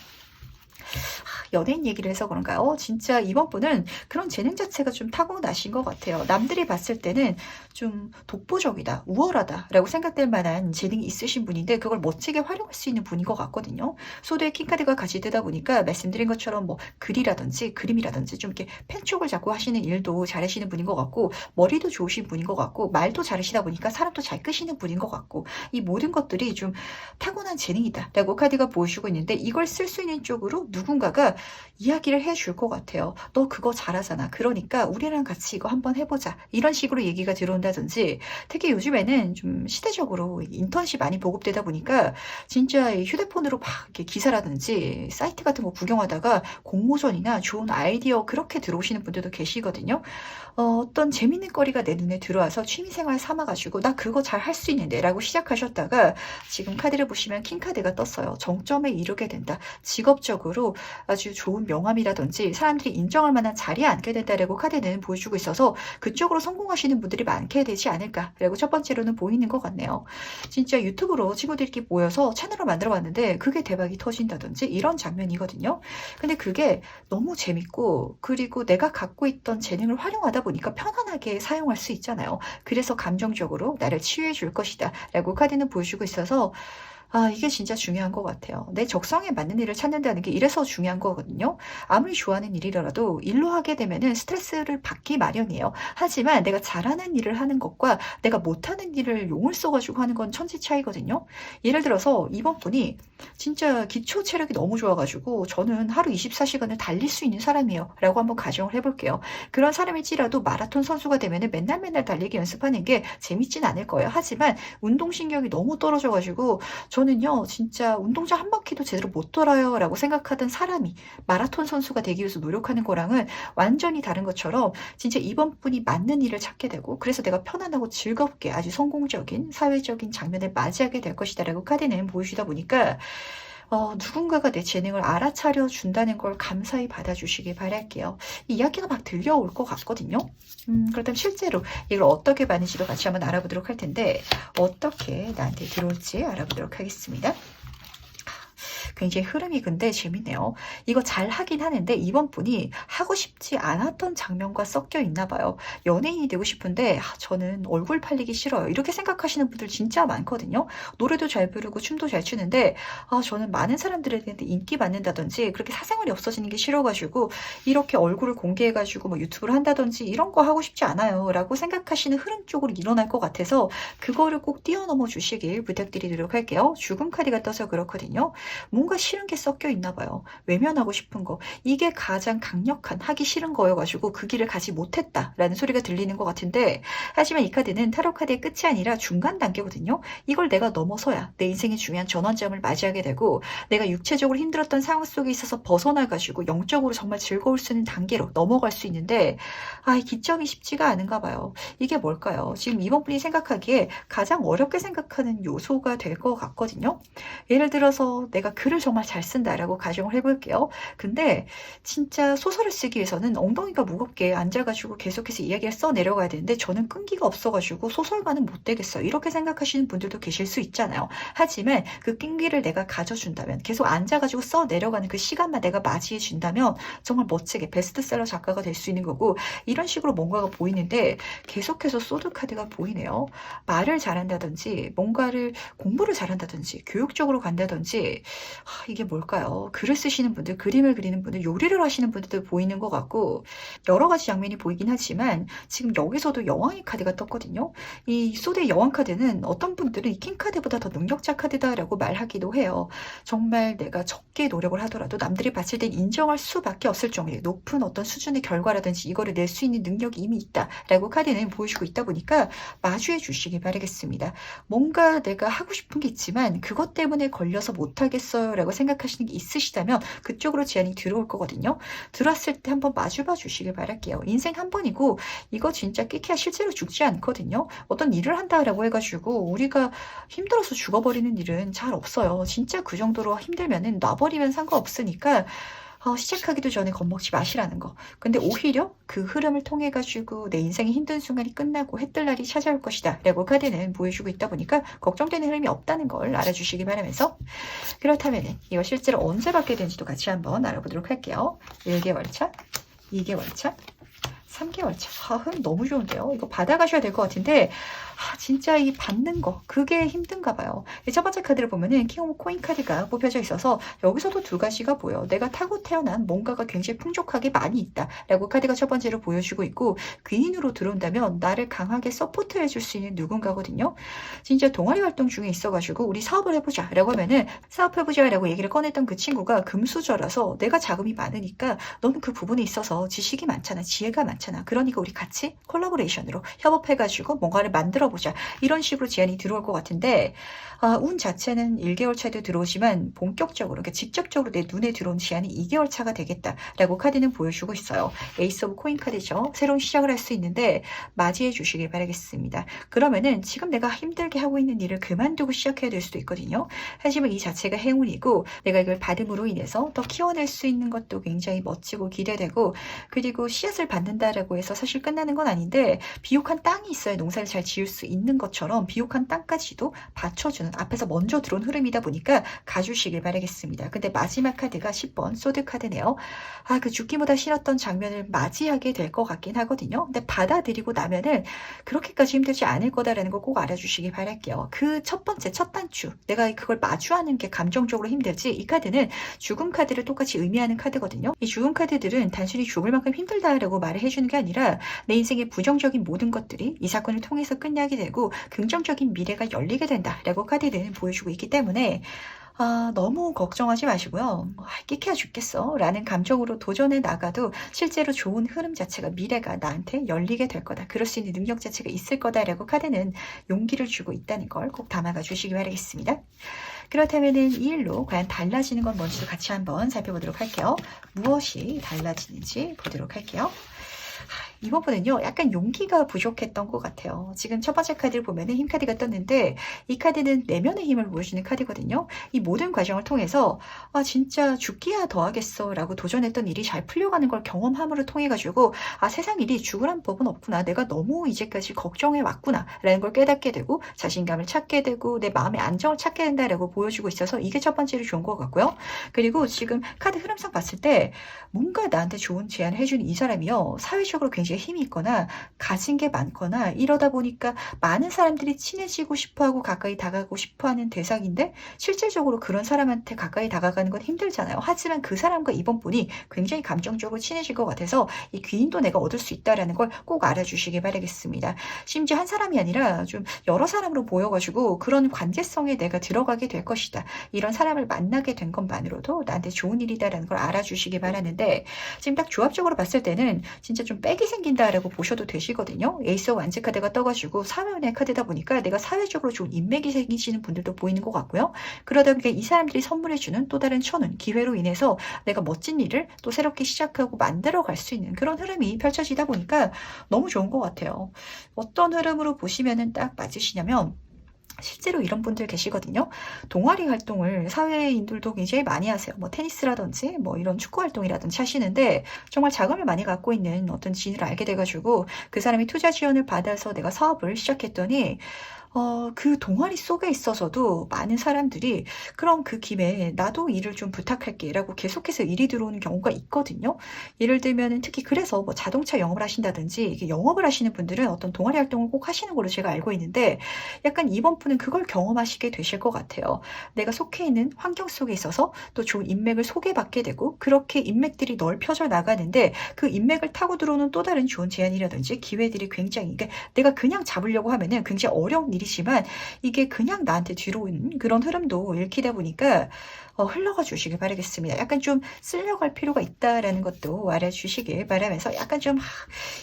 연예인 얘기를 해서 그런가요? 진짜 이번 분은 그런 재능 자체가 좀 타고나신 것 같아요. 남들이 봤을 때는 좀 독보적이다, 우월하다 라고 생각될 만한 재능이 있으신 분인데, 그걸 멋지게 활용할 수 있는 분인 것 같거든요. 소드의 킹카드가 같이 뜨다 보니까 말씀드린 것처럼 뭐 글이라든지 그림이라든지 좀 이렇게 펜 쪽을 잡고 하시는 일도 잘하시는 분인 것 같고, 머리도 좋으신 분인 것 같고, 말도 잘하시다 보니까 사람도 잘 끄시는 분인 것 같고, 이 모든 것들이 좀 타고난 재능이다 라고 카드가 보여주고 있는데, 이걸 쓸 수 있는 쪽으로 누군가가 이야기를 해줄 것 같아요. 너 그거 잘하잖아, 그러니까 우리랑 같이 이거 한번 해보자, 이런 식으로 얘기가 들어온다든지, 특히 요즘에는 좀 시대적으로 인터넷이 많이 보급되다 보니까 진짜 휴대폰으로 막 이렇게 기사라든지 사이트 같은 거 구경하다가 공모전이나 좋은 아이디어 그렇게 들어오시는 분들도 계시거든요. 어떤 재밌는 거리가 내 눈에 들어와서 취미생활 삼아가지고 나 그거 잘 할 수 있는데 라고 시작하셨다가 지금 카드를 보시면 킹카드가 떴어요. 정점에 이르게 된다. 직업적으로 아주 좋은 명함이라든지 사람들이 인정할 만한 자리에 앉게 된다라고 카드는 보여주고 있어서 그쪽으로 성공하시는 분들이 많게 되지 않을까라고 첫 번째로는 보이는 것 같네요. 진짜 유튜브로 친구들끼리 모여서 채널을 만들어 봤는데 그게 대박이 터진다든지 이런 장면이거든요. 근데 그게 너무 재밌고, 그리고 내가 갖고 있던 재능을 활용하다 보니까 편안하게 사용할 수 있잖아요. 그래서 감정적으로 나를 치유해 줄 것이다 라고 카드는 보여주고 있어서 이게 진짜 중요한 것 같아요. 내 적성에 맞는 일을 찾는다는 게 이래서 중요한 거거든요. 아무리 좋아하는 일이라도 일로 하게 되면은 스트레스를 받기 마련이에요. 하지만 내가 잘하는 일을 하는 것과 내가 못하는 일을 용을 써가지고 하는 건 천지 차이거든요. 예를 들어서 이번 분이 진짜 기초 체력이 너무 좋아가지고 저는 하루 24시간을 달릴 수 있는 사람이에요. 라고 한번 가정을 해볼게요. 그런 사람일지라도 마라톤 선수가 되면은 맨날 맨날 달리기 연습하는 게 재밌진 않을 거예요. 하지만 운동신경이 너무 떨어져가지고 저는요, 진짜 운동장 한 바퀴도 제대로 못 돌아요 라고 생각하던 사람이 마라톤 선수가 되기 위해서 노력하는 거랑은 완전히 다른 것처럼 진짜 이번 분이 맞는 일을 찾게 되고 그래서 내가 편안하고 즐겁게 아주 성공적인 사회적인 장면을 맞이하게 될 것이다 라고 카드는 보여주다 보니까 누군가가 내 재능을 알아차려 준다는 걸 감사히 받아주시길 바랄게요. 이 이야기가 막 들려올 것 같거든요. 그렇다면 실제로 이걸 어떻게 받는지도 같이 한번 알아보도록 할 텐데 어떻게 나한테 들어올지 알아보도록 하겠습니다. 굉장히 흐름이 근데 재밌네요. 이거 잘 하긴 하는데 이번 분이 하고 싶지 않았던 장면과 섞여 있나 봐요. 연예인이 되고 싶은데 저는 얼굴 팔리기 싫어요. 이렇게 생각하시는 분들 진짜 많거든요. 노래도 잘 부르고 춤도 잘 추는데 저는 많은 사람들한테 인기 받는다든지 그렇게 사생활이 없어지는 게 싫어가지고 이렇게 얼굴을 공개해가지고 뭐 유튜브를 한다든지 이런 거 하고 싶지 않아요. 라고 생각하시는 흐름 쪽으로 일어날 것 같아서 그거를 꼭 뛰어넘어 주시길 부탁드리도록 할게요. 죽음 카드가 떠서 그렇거든요. 뭔가 싫은 게 섞여 있나 봐요. 외면하고 싶은 거. 이게 가장 강력한 하기 싫은 거여가지고 그 길을 가지 못했다라는 소리가 들리는 것 같은데 하지만 이 카드는 타로 카드의 끝이 아니라 중간 단계거든요. 이걸 내가 넘어서야 내 인생의 중요한 전환점을 맞이하게 되고 내가 육체적으로 힘들었던 상황 속에 있어서 벗어나가지고 영적으로 정말 즐거울 수 있는 단계로 넘어갈 수 있는데 이 기점이 쉽지가 않은가 봐요. 이게 뭘까요? 지금 이번 분이 생각하기에 가장 어렵게 생각하는 요소가 될 것 같거든요. 예를 들어서 내가 글을 정말 잘 쓴다라고 가정을 해볼게요. 근데 진짜 소설을 쓰기 위해서는 엉덩이가 무겁게 앉아가지고 계속해서 이야기를 써 내려가야 되는데 저는 끈기가 없어가지고 소설가는 못 되겠어요. 이렇게 생각하시는 분들도 계실 수 있잖아요. 하지만 그 끈기를 내가 가져준다면 계속 앉아가지고 써 내려가는 그 시간만 내가 맞이해 준다면 정말 멋지게 베스트셀러 작가가 될 수 있는 거고 이런 식으로 뭔가가 보이는데 계속해서 소드 카드가 보이네요. 말을 잘한다든지 뭔가를 공부를 잘한다든지 교육적으로 간다든지 이게 뭘까요? 글을 쓰시는 분들, 그림을 그리는 분들, 요리를 하시는 분들도 보이는 것 같고 여러 가지 장면이 보이긴 하지만 지금 여기서도 여왕의 카드가 떴거든요. 이 소드의 여왕 카드는 어떤 분들은 이 킹 카드보다 더 능력자 카드다라고 말하기도 해요. 정말 내가 적게 노력을 하더라도 남들이 봤을 땐 인정할 수밖에 없을 정도의 높은 어떤 수준의 결과라든지 이거를 낼 수 있는 능력이 이미 있다라고 카드는 보여주고 있다 보니까 마주해 주시기 바라겠습니다. 뭔가 내가 하고 싶은 게 있지만 그것 때문에 걸려서 못하겠어요 라고 생각하시는 게 있으시다면 그쪽으로 제안이 들어올 거거든요. 들어왔을 때 한번 마주봐 주시길 바랄게요. 인생 한 번이고 이거 진짜 끼케야 실제로 죽지 않거든요. 어떤 일을 한다라고 해가지고 우리가 힘들어서 죽어버리는 일은 잘 없어요. 진짜 그 정도로 힘들면은 놔버리면 상관없으니까 시작하기도 전에 겁먹지 마시라는 거. 근데 오히려 그 흐름을 통해 가지고 내 인생의 힘든 순간이 끝나고 해뜰 날이 찾아올 것이다 라고 카드는 보여주고 있다 보니까 걱정되는 흐름이 없다는 걸 알아주시기 바라면서 그렇다면 이거 실제로 언제 받게 되는지도 같이 한번 알아보도록 할게요. 1개월 차, 2개월 차, 3개월 차. 흐름 너무 좋은데요. 이거 받아가셔야 될 것 같은데 진짜 이 받는 거 그게 힘든가 봐요. 첫 번째 카드를 보면은 킹 오브 코인 카드가 뽑혀져 있어서 여기서도 두 가지가 보여. 내가 타고 태어난 뭔가가 굉장히 풍족하게 많이 있다 라고 카드가 첫 번째로 보여주고 있고 귀인으로 들어온다면 나를 강하게 서포트 해줄 수 있는 누군가거든요. 진짜 동아리 활동 중에 있어가지고 우리 사업을 해보자 라고 하면은 사업해보자 라고 얘기를 꺼냈던 그 친구가 금수저라서 내가 자금이 많으니까 너는 그 부분에 있어서 지식이 많잖아, 지혜가 많잖아. 그러니까 우리 같이 콜라보레이션으로 협업해가지고 뭔가를 만들어 보자. 이런 식으로 제안이 들어올 것 같은데 운 자체는 1개월 차에도 들어오지만 본격적으로 그러니까 직접적으로 내 눈에 들어온 제안이 2개월 차가 되겠다라고 카드는 보여주고 있어요. 에이스 오브 코인 카드죠. 새로운 시작을 할 수 있는데 맞이해 주시길 바라겠습니다. 그러면은 지금 내가 힘들게 하고 있는 일을 그만두고 시작해야 될 수도 있거든요. 하지만 이 자체가 행운이고 내가 이걸 받음으로 인해서 더 키워낼 수 있는 것도 굉장히 멋지고 기대되고 그리고 씨앗을 받는다라는 있다라고 해서 사실 끝나는 건 아닌데 비옥한 땅이 있어야 농사를 잘 지을 수 있는 것처럼 비옥한 땅까지도 받쳐주는 앞에서 먼저 들어온 흐름이다 보니까 가주시길 바라겠습니다. 근데 마지막 카드가 10번 소드 카드네요. 그 죽기보다 싫었던 장면을 맞이하게 될 것 같긴 하거든요. 근데 받아들이고 나면은 그렇게까지 힘들지 않을 거다라는 거 꼭 알아주시길 바랄게요. 그 첫 번째 첫 단추 내가 그걸 마주하는 게 감정적으로 힘들지, 이 카드는 죽음 카드를 똑같이 의미하는 카드거든요. 이 죽음 카드들은 단순히 죽을 만큼 힘들다라고 말을 해주는 게 아니라 내 인생의 부정적인 모든 것들이 이 사건을 통해서 끝나게 되고 긍정적인 미래가 열리게 된다라고 카드들은 보여주고 있기 때문에 너무 걱정하지 마시고요. 끼케야 죽겠어 라는 감정으로 도전해 나가도 실제로 좋은 흐름 자체가, 미래가 나한테 열리게 될 거다, 그럴 수 있는 능력 자체가 있을 거다라고 카드는 용기를 주고 있다는 걸 꼭 담아가 주시기 바라겠습니다. 그렇다면은 이 일로 과연 달라지는 건 뭔지도 같이 한번 살펴보도록 할게요. 무엇이 달라지는지 보도록 할게요. 이번 분은요, 약간 용기가 부족했던 것 같아요. 지금 첫 번째 카드를 보면은 힘 카드가 떴는데, 이 카드는 내면의 힘을 보여주는 카드거든요. 이 모든 과정을 통해서 진짜 죽기야 더하겠어 라고 도전했던 일이 잘 풀려가는 걸 경험함으로 통해 가지고 세상 일이 죽으란 법은 없구나, 내가 너무 이제까지 걱정해 왔구나 라는 걸 깨닫게 되고 자신감을 찾게 되고 내 마음의 안정을 찾게 된다라고 보여주고 있어서 이게 첫 번째로 좋은 것 같고요. 그리고 지금 카드 흐름상 봤을 때 뭔가 나한테 좋은 제안을 해주는 이 사람이요, 사회적으로 굉장히 힘이 있거나 가진 게 많거나 이러다 보니까 많은 사람들이 친해지고 싶어하고 가까이 다가가고 싶어하는 대상인데, 실질적으로 그런 사람한테 가까이 다가가는 건 힘들잖아요. 하지만 그 사람과 이번 분이 굉장히 감정적으로 친해질 것 같아서 이 귀인도 내가 얻을 수 있다는 걸 꼭 알아주시기 바라겠습니다. 심지어 한 사람이 아니라 좀 여러 사람으로 보여가지고 그런 관계성에 내가 들어가게 될 것이다, 이런 사람을 만나게 된 것만으로도 나한테 좋은 일이다라는 걸 알아주시기 바라는데, 지금 딱 조합적으로 봤을 때는 진짜 좀 빽이 생긴다라고 보셔도 되시거든요. 에이스 완즈 카드가 떠가지고 사회운의 카드다 보니까 내가 사회적으로 좋은 인맥이 생기시는 분들도 보이는 것 같고요. 그러다 보니까 이 사람들이 선물해주는 또 다른 천운, 기회로 인해서 내가 멋진 일을 또 새롭게 시작하고 만들어갈 수 있는 그런 흐름이 펼쳐지다 보니까 너무 좋은 것 같아요. 어떤 흐름으로 보시면은 딱 맞으시냐면, 실제로 이런 분들 계시거든요. 동아리 활동을 사회인들도 굉장히 많이 하세요. 뭐 테니스라든지 뭐 이런 축구 활동이라든지 하시는데, 정말 자금을 많이 갖고 있는 어떤 지인을 알게 돼가지고 그 사람이 투자 지원을 받아서 내가 사업을 시작했더니 그 동아리 속에 있어서도 많은 사람들이 그럼 그 김에 나도 일을 좀 부탁할게 라고 계속해서 일이 들어오는 경우가 있거든요. 예를 들면 특히 그래서 뭐 자동차 영업을 하신다든지 이게 영업을 하시는 분들은 어떤 동아리 활동을 꼭 하시는 걸로 제가 알고 있는데, 약간 이번 분은 그걸 경험하시게 되실 것 같아요. 내가 속해 있는 환경 속에 있어서 또 좋은 인맥을 소개받게 되고, 그렇게 인맥들이 넓혀져 나가는데 그 인맥을 타고 들어오는 또 다른 좋은 제안이라든지 기회들이 굉장히, 이게 내가 그냥 잡으려고 하면은 굉장히 어려운 일이지만 이게 그냥 나한테 뒤로 오는 그런 흐름도 읽히다 보니까 흘러가 주시길 바라겠습니다. 약간 좀 쓸려갈 필요가 있다라는 것도 알아주시길 바라면서, 약간 좀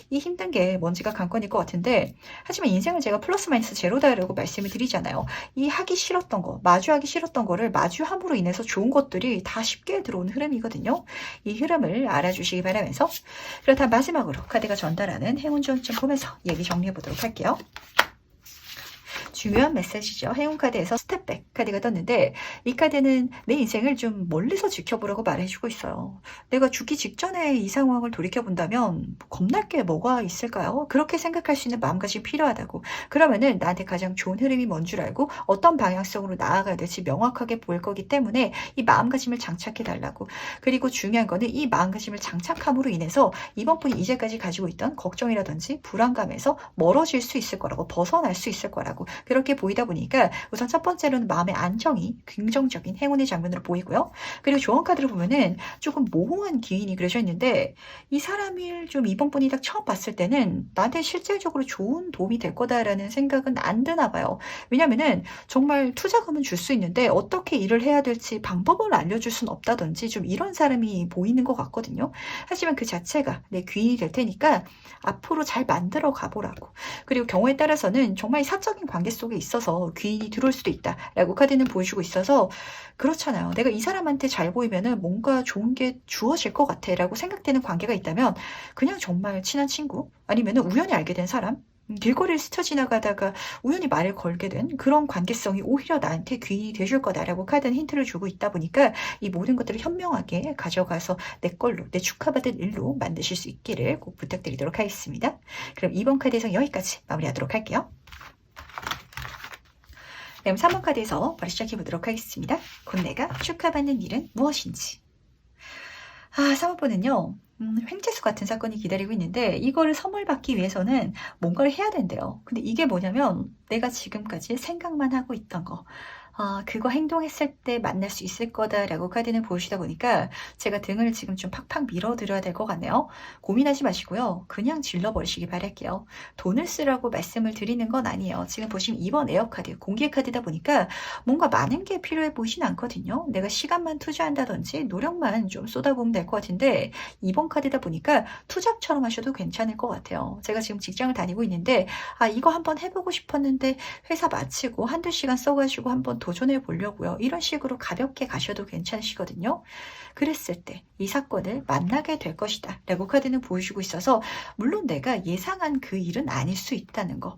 이 힘든 게 먼지가 관건일 것 같은데, 하지만 인생은 제가 플러스 마이너스 제로다라고 말씀을 드리잖아요. 이 하기 싫었던 거, 마주하기 싫었던 거를 마주함으로 인해서 좋은 것들이 다 쉽게 들어오는 흐름이거든요. 이 흐름을 알아주시기 바라면서, 그렇다면 마지막으로 카드가 전달하는 행운 좀 보면서 얘기 정리해 보도록 할게요. 중요한 메시지죠. 행운 카드에서 스텝백 카드가 떴는데, 이 카드는 내 인생을 좀 멀리서 지켜보라고 말해주고 있어요. 내가 죽기 직전에 이 상황을 돌이켜본다면 겁날 게 뭐가 있을까요? 그렇게 생각할 수 있는 마음가짐이 필요하다고. 그러면은 나한테 가장 좋은 흐름이 뭔 줄 알고 어떤 방향성으로 나아가야 될지 명확하게 보일 거기 때문에 이 마음가짐을 장착해 달라고. 그리고 중요한 거는 이 마음가짐을 장착함으로 인해서 이번 분이 이제까지 가지고 있던 걱정이라든지 불안감에서 멀어질 수 있을 거라고, 벗어날 수 있을 거라고, 그렇게 보이다 보니까 우선 첫 번째로는 마음의 안정이 긍정적인 행운의 장면으로 보이고요. 그리고 조언 카드를 보면은 조금 모호한 기인이 그려져 있는데, 이 사람을 좀 이번 분이 딱 처음 봤을 때는 나한테 실질적으로 좋은 도움이 될 거다라는 생각은 안 드나 봐요. 왜냐면은 정말 투자금은 줄 수 있는데 어떻게 일을 해야 될지 방법을 알려줄 수는 없다든지 좀 이런 사람이 보이는 것 같거든요. 하지만 그 자체가 내 귀인이 될 테니까 앞으로 잘 만들어 가보라고. 그리고 경우에 따라서는 정말 사적인 관계 속에 있어서 귀인이 들어올 수도 있다라고 카드는 보여주고 있어서, 그렇잖아요. 내가 이 사람한테 잘 보이면은 뭔가 좋은 게 주어질 것 같아라고 생각되는 관계가 있다면 그냥 정말 친한 친구, 아니면은 우연히 알게 된 사람, 길거리를 스쳐 지나가다가 우연히 말을 걸게 된 그런 관계성이 오히려 나한테 귀인이 되줄 거다라고 카드는 힌트를 주고 있다 보니까 이 모든 것들을 현명하게 가져가서 내 걸로, 내 축하받은 일로 만드실 수 있기를 꼭 부탁드리도록 하겠습니다. 그럼 2번 카드에서 여기까지 마무리하도록 할게요. 그럼 3번 카드에서 바로 시작해 보도록 하겠습니다. 곧 내가 축하받는 일은 무엇인지. 3번은요. 횡재수 같은 사건이 기다리고 있는데 이거를 선물 받기 위해서는 뭔가를 해야 된대요. 근데 이게 뭐냐면 내가 지금까지 생각만 하고 있던 거. 그거 행동했을 때 만날 수 있을 거다라고 카드는 보여주다 보니까 제가 등을 지금 좀 팍팍 밀어드려야 될 것 같네요. 고민하지 마시고요. 그냥 질러버리시기 바랄게요. 돈을 쓰라고 말씀을 드리는 건 아니에요. 지금 보시면 2번 에어 카드, 공개 카드다 보니까 뭔가 많은 게 필요해 보이진 않거든요. 내가 시간만 투자한다든지 노력만 좀 쏟아보면 될 것 같은데 2번 카드다 보니까 투잡처럼 하셔도 괜찮을 것 같아요. 제가 지금 직장을 다니고 있는데 이거 한번 해보고 싶었는데 회사 마치고 한두 시간 써가지고 한번 도전해 보려고요. 이런 식으로 가볍게 가셔도 괜찮으시거든요. 그랬을 때 이 사건을 만나게 될 것이다 라고 카드는 보여주고 있어서 물론 내가 예상한 그 일은 아닐 수 있다는 거.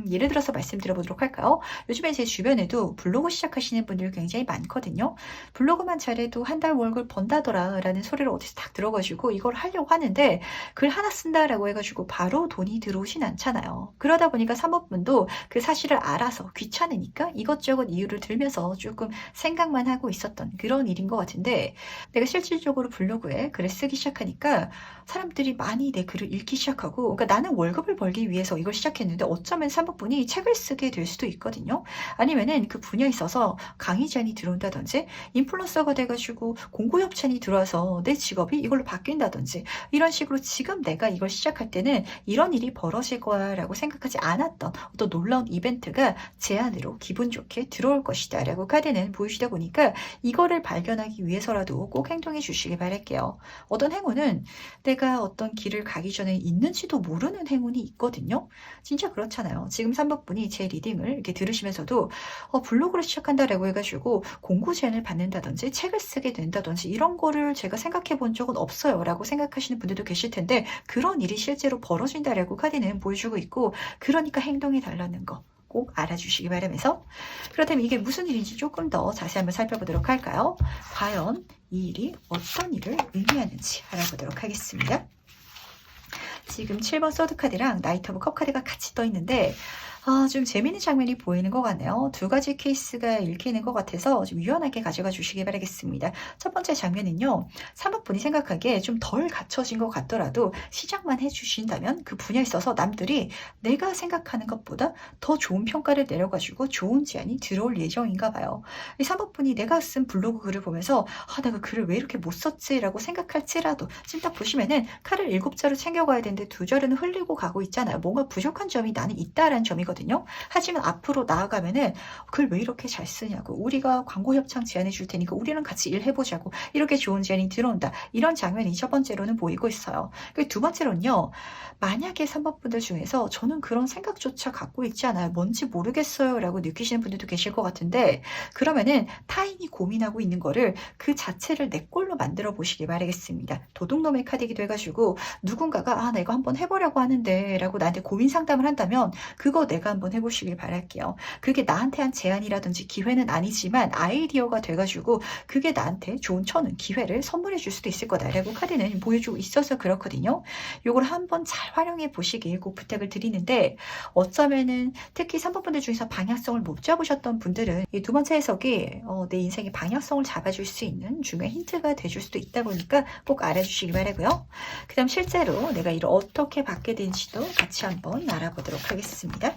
예를 들어서 말씀드려보도록 할까요? 요즘에 제 주변에도 블로그 시작하시는 분들 굉장히 많거든요. 블로그만 잘해도 한 달 월급 번다더라 라는 소리를 어디서 딱 들어가지고 이걸 하려고 하는데 글 하나 쓴다라고 해가지고 바로 돈이 들어오진 않잖아요. 그러다 보니까 사모분도 그 사실을 알아서 귀찮으니까 이것저것 이유를 들면서 조금 생각만 하고 있었던 그런 일인 것 같은데 내가 실질적으로 블로그에 글을 쓰기 시작하니까 사람들이 많이 내 글을 읽기 시작하고 그러니까 나는 월급을 벌기 위해서 이걸 시작했는데 어쩌면 사모분이 책을 쓰게 될 수도 있거든요. 아니면은 그 분야에 있어서 강의 제안이 들어온다든지 인플루언서가 돼가지고 공고 협찬이 들어와서 내 직업이 이걸로 바뀐다든지 이런 식으로 지금 내가 이걸 시작할 때는 이런 일이 벌어질 거야 라고 생각하지 않았던 어떤 놀라운 이벤트가 제안으로 기분 좋게 들어올 것이다 라고 카드는 보여주다 보니까 이거를 발견하기 위해서라도 꼭 행동해 주시기 바랄게요. 어떤 행운은 내가 어떤 길을 가기 전에 있는지도 모르는 행운이 있거든요. 진짜 그렇잖아요. 지금 3번분이 제 리딩을 이렇게 들으시면서도 블로그를 시작한다라고 해가지고 공고 제안을 받는다든지 책을 쓰게 된다든지 이런 거를 제가 생각해 본 적은 없어요 라고 생각하시는 분들도 계실 텐데 그런 일이 실제로 벌어진다라고 카드는 보여주고 있고 그러니까 행동해 달라는 거 꼭 알아주시기 바라면서 그렇다면 이게 무슨 일인지 조금 더 자세히 한번 살펴보도록 할까요? 과연 이 일이 어떤 일을 의미하는지 알아보도록 하겠습니다. 지금 7번 소드카드랑 나이트 오브 컵 카드가 같이 떠 있는데 좀 재미있는 장면이 보이는 것 같네요. 두 가지 케이스가 읽히는 것 같아서 좀 유연하게 가져가 주시기 바라겠습니다. 첫 번째 장면은요. 3번분이 생각하기에 좀 덜 갖춰진 것 같더라도 시작만 해주신다면 그 분야에 있어서 남들이 내가 생각하는 것보다 더 좋은 평가를 내려가지고 좋은 제안이 들어올 예정인가 봐요. 이 3번분이 내가 쓴 블로그 글을 보면서 내가 글을 왜 이렇게 못 썼지? 라고 생각할지라도 지금 딱 보시면은 칼을 7자로 챙겨가야 되는데 2자루는 흘리고 가고 있잖아요. 뭔가 부족한 점이 나는 있다라는 점이거든요. 하지만 앞으로 나아가면은 글 왜 이렇게 잘 쓰냐고 우리가 광고 협찬 제안해 줄 테니까 우리랑 같이 일해보자고 이렇게 좋은 제안이 들어온다. 이런 장면이 첫 번째로는 보이고 있어요. 그리고 두 번째로는요. 만약에 3번 분들 중에서 저는 그런 생각조차 갖고 있지 않아요. 뭔지 모르겠어요 라고 느끼시는 분들도 계실 것 같은데 그러면은 타인이 고민하고 있는 거를 그 자체를 내 꼴로 만들어 보시기 바라겠습니다. 도둑놈의 카드이기도 해가지고 누군가가 나 이거 한번 해보려고 하는데 라고 나한테 고민 상담을 한다면 그거 내가 한번 해보시길 바랄게요. 그게 나한테 한 제안이라든지 기회는 아니지만 아이디어가 돼가지고 그게 나한테 좋은 천운 기회를 선물해 줄 수도 있을 거다라고 카드는 보여주고 있어서 그렇거든요. 요걸 한번 잘 활용해 보시길 꼭 부탁을 드리는데 어쩌면은 특히 3번 분들 중에서 방향성을 못 잡으셨던 분들은 이 두 번째 해석이 내 인생의 방향성을 잡아줄 수 있는 중요한 힌트가 돼줄 수도 있다 보니까 꼭 알아주시기 바라고요. 그 다음 실제로 내가 이를 어떻게 받게 되는지도 같이 한번 알아보도록 하겠습니다.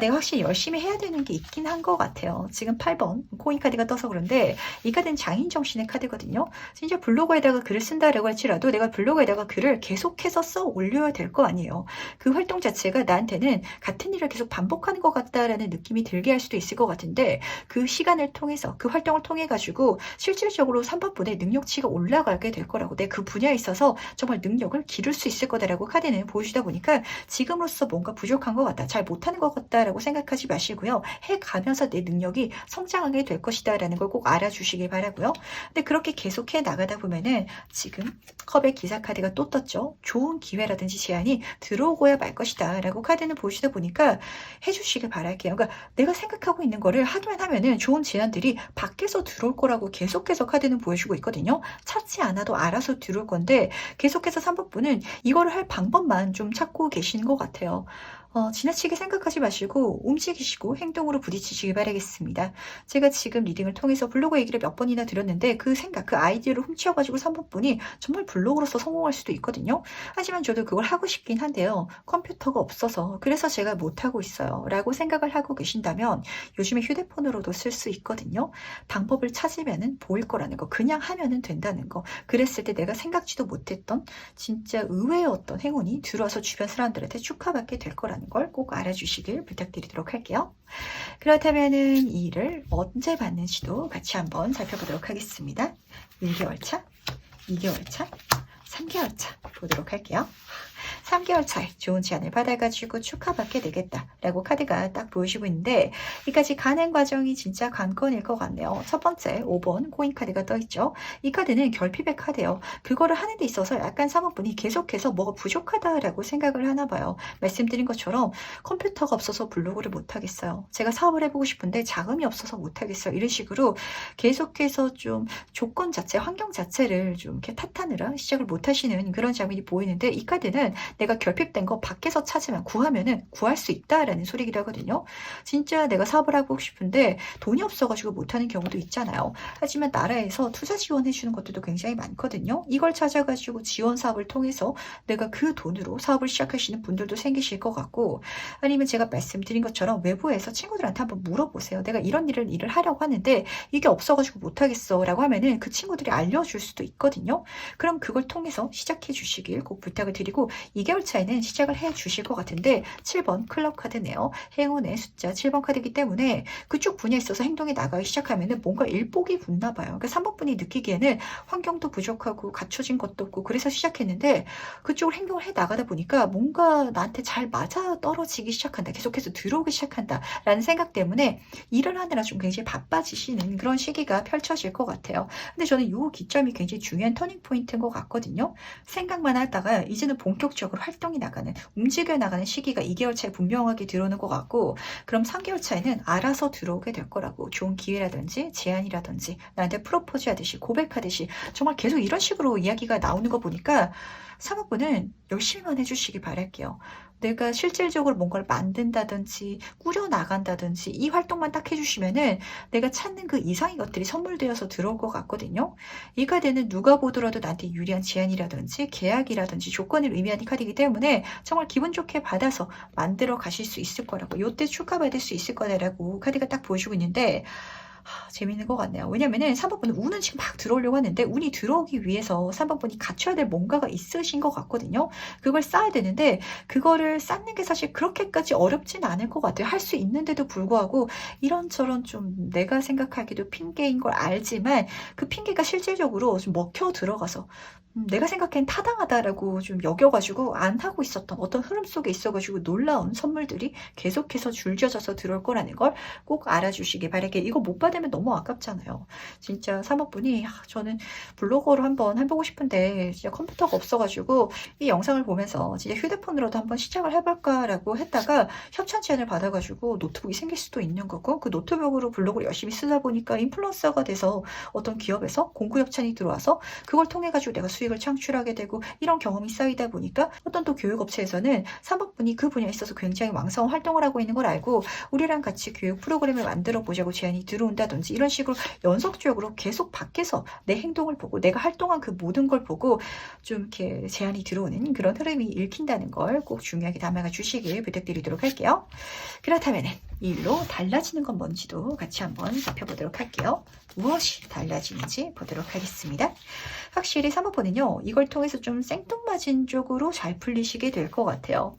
내가 확실히 열심히 해야 되는 게 있긴 한 것 같아요. 지금 8번 코인 카드가 떠서 그런데 이 카드는 장인 정신의 카드거든요. 진짜 블로그에다가 글을 쓴다라고 할지라도 내가 블로그에다가 글을 계속해서 써 올려야 될 거 아니에요. 그 활동 자체가 나한테는 같은 일을 계속 반복하는 것 같다라는 느낌이 들게 할 수도 있을 것 같은데 그 시간을 통해서 그 활동을 통해 가지고 실질적으로 3번분의 능력치가 올라가게 될 거라고 내 그 분야에 있어서 정말 능력을 기를 수 있을 거다라고 카드는 보여주다 보니까 지금으로서 뭔가 부족한 것 같다. 잘 못하는 것 것 같다라고 생각하지 마시고요. 해가면서 내 능력이 성장하게 될 것이다라는 걸 꼭 알아주시길 바라고요. 근데 그렇게 계속해 나가다 보면은 지금 컵의 기사 카드가 또 떴죠. 좋은 기회라든지 제안이 들어오고야 말 것이다 라고 카드는 보시다 보니까 해주시길 바랄게요. 그러니까 내가 생각하고 있는 거를 하기만 하면은 좋은 제안들이 밖에서 들어올 거라고 계속해서 카드는 보여주고 있거든요. 찾지 않아도 알아서 들어올 건데 계속해서 3번 분은 이거를 할 방법만 좀 찾고 계시는 것 같아요. 지나치게 생각하지 마시고 움직이시고 행동으로 부딪히시기 바라겠습니다. 제가 지금 리딩을 통해서 블로그 얘기를 몇 번이나 드렸는데 그 생각, 그 아이디어를 훔쳐가지고 3번 분이 정말 블로그로서 성공할 수도 있거든요. 하지만 저도 그걸 하고 싶긴 한데요. 컴퓨터가 없어서 그래서 제가 못하고 있어요. 라고 생각을 하고 계신다면 요즘에 휴대폰으로도 쓸 수 있거든요. 방법을 찾으면은 보일 거라는 거, 그냥 하면은 된다는 거. 그랬을 때 내가 생각지도 못했던 진짜 의외의 어떤 행운이 들어와서 주변 사람들한테 축하받게 될 거라는 걸 꼭 알아주시길 부탁드리도록 할게요. 그렇다면은 이 일을 언제 받는지도 같이 한번 살펴보도록 하겠습니다. 1개월 차, 2개월 차, 3개월 차 보도록 할게요. 3개월 차에 좋은 제안을 받아가지고 축하받게 되겠다라고 카드가 딱 보여주고 있는데 이까지 가는 과정이 진짜 관건일 것 같네요. 첫 번째 5번 코인 카드가 떠있죠. 이 카드는 결핍의 카드예요. 그거를 하는 데 있어서 약간 사모분이 계속해서 뭐가 부족하다라고 생각을 하나 봐요. 말씀드린 것처럼 컴퓨터가 없어서 블로그를 못하겠어요. 제가 사업을 해보고 싶은데 자금이 없어서 못하겠어요. 이런 식으로 계속해서 좀 조건 자체, 환경 자체를 좀 이렇게 탓하느라 시작을 못하시는 그런 장면이 보이는데 이 카드는 내가 결핍된 거 밖에서 찾으면 구하면은 구할 수 있다라는 소리기도 하거든요. 진짜 내가 사업을 하고 싶은데 돈이 없어가지고 못하는 경우도 있잖아요. 하지만 나라에서 투자 지원해 주는 것들도 굉장히 많거든요. 이걸 찾아가지고 지원 사업을 통해서 내가 그 돈으로 사업을 시작하시는 분들도 생기실 것 같고 아니면 제가 말씀드린 것처럼 외부에서 친구들한테 한번 물어보세요. 내가 이런 일을 하려고 하는데 이게 없어가지고 못하겠어 라고 하면은 그 친구들이 알려줄 수도 있거든요. 그럼 그걸 통해서 시작해 주시길 꼭 부탁을 드리고 2개월 차에는 시작을 해 주실 것 같은데 7번 클럽 카드네요. 행운의 숫자 7번 카드이기 때문에 그쪽 분야에 있어서 행동이 나가기 시작하면 뭔가 일복이 붙나 봐요. 그러니까 3번 분이 느끼기에는 환경도 부족하고 갖춰진 것도 없고 그래서 시작했는데 그쪽으로 행동을 해 나가다 보니까 뭔가 나한테 잘 맞아 떨어지기 시작한다. 계속해서 들어오기 시작한다. 라는 생각 때문에 일을 하느라 좀 굉장히 바빠지시는 그런 시기가 펼쳐질 것 같아요. 근데 저는 이 기점이 굉장히 중요한 터닝 포인트인 것 같거든요. 생각만 하다가 이제는 본격적으로 활동이 나가는, 움직여 나가는 시기가 2개월 차에 분명하게 들어오는 것 같고 그럼 3개월 차에는 알아서 들어오게 될 거라고 좋은 기회라든지 제안이라든지 나한테 프로포즈 하듯이 고백하듯이 정말 계속 이런 식으로 이야기가 나오는 거 보니까 사모분은 열심히만 해주시기 바랄게요. 내가 실질적으로 뭔가를 만든다든지 꾸려나간다든지 이 활동만 딱 해주시면은 내가 찾는 그 이상의 것들이 선물되어서 들어올 것 같거든요. 이 카드는 누가 보더라도 나한테 유리한 제안이라든지 계약이라든지 조건을 의미하는 카드이기 때문에 정말 기분 좋게 받아서 만들어 가실 수 있을 거라고 요때 축하받을 수 있을 거라고 카드가 딱 보여주고 있는데 재밌는 것 같네요. 왜냐면은 3번분은 운은 지금 막 들어오려고 하는데 운이 들어오기 위해서 3번분이 갖춰야 될 뭔가가 있으신 것 같거든요. 그걸 쌓아야 되는데 그거를 쌓는 게 사실 그렇게까지 어렵진 않을 것 같아요. 할 수 있는데도 불구하고 이런저런 좀 내가 생각하기도 핑계인 걸 알지만 그 핑계가 실질적으로 좀 먹혀 들어가서 내가 생각엔 타당하다라고 좀 여겨가지고 안 하고 있었던 어떤 흐름 속에 있어가지고 놀라운 선물들이 계속해서 줄져져서 들어올 거라는 걸 꼭 알아주시기 바랄게. 이거 못 받으면 너무 아깝잖아요. 진짜 3호분이 저는 블로거로 한번 해보고 싶은데 진짜 컴퓨터가 없어가지고 이 영상을 보면서 진짜 휴대폰으로도 한번 시작을 해볼까라고 했다가 협찬 제안을 받아가지고 노트북이 생길 수도 있는 거고 그 노트북으로 블로그를 열심히 쓰다 보니까 인플루언서가 돼서 어떤 기업에서 공구 협찬이 들어와서 그걸 통해 가지고 내가 수익을 창출하게 되고 이런 경험이 쌓이다 보니까 어떤 또 교육업체에서는 3번분이 그 분야에 있어서 굉장히 왕성한 활동을 하고 있는 걸 알고 우리랑 같이 교육 프로그램을 만들어 보자고 제안이 들어온다든지 이런 식으로 연속적으로 계속 밖에서 내 행동을 보고 내가 활동한 그 모든 걸 보고 좀 이렇게 제안이 들어오는 그런 흐름이 읽힌다는 걸 꼭 중요하게 담아가 주시길 부탁드리도록 할게요. 그렇다면 이 일로 달라지는 건 뭔지도 같이 한번 살펴보도록 할게요. 무엇이 달라지는지 보도록 하겠습니다. 확실히 3번은요. 이걸 통해서 좀 생뚱맞은 쪽으로 잘 풀리시게 될 것 같아요.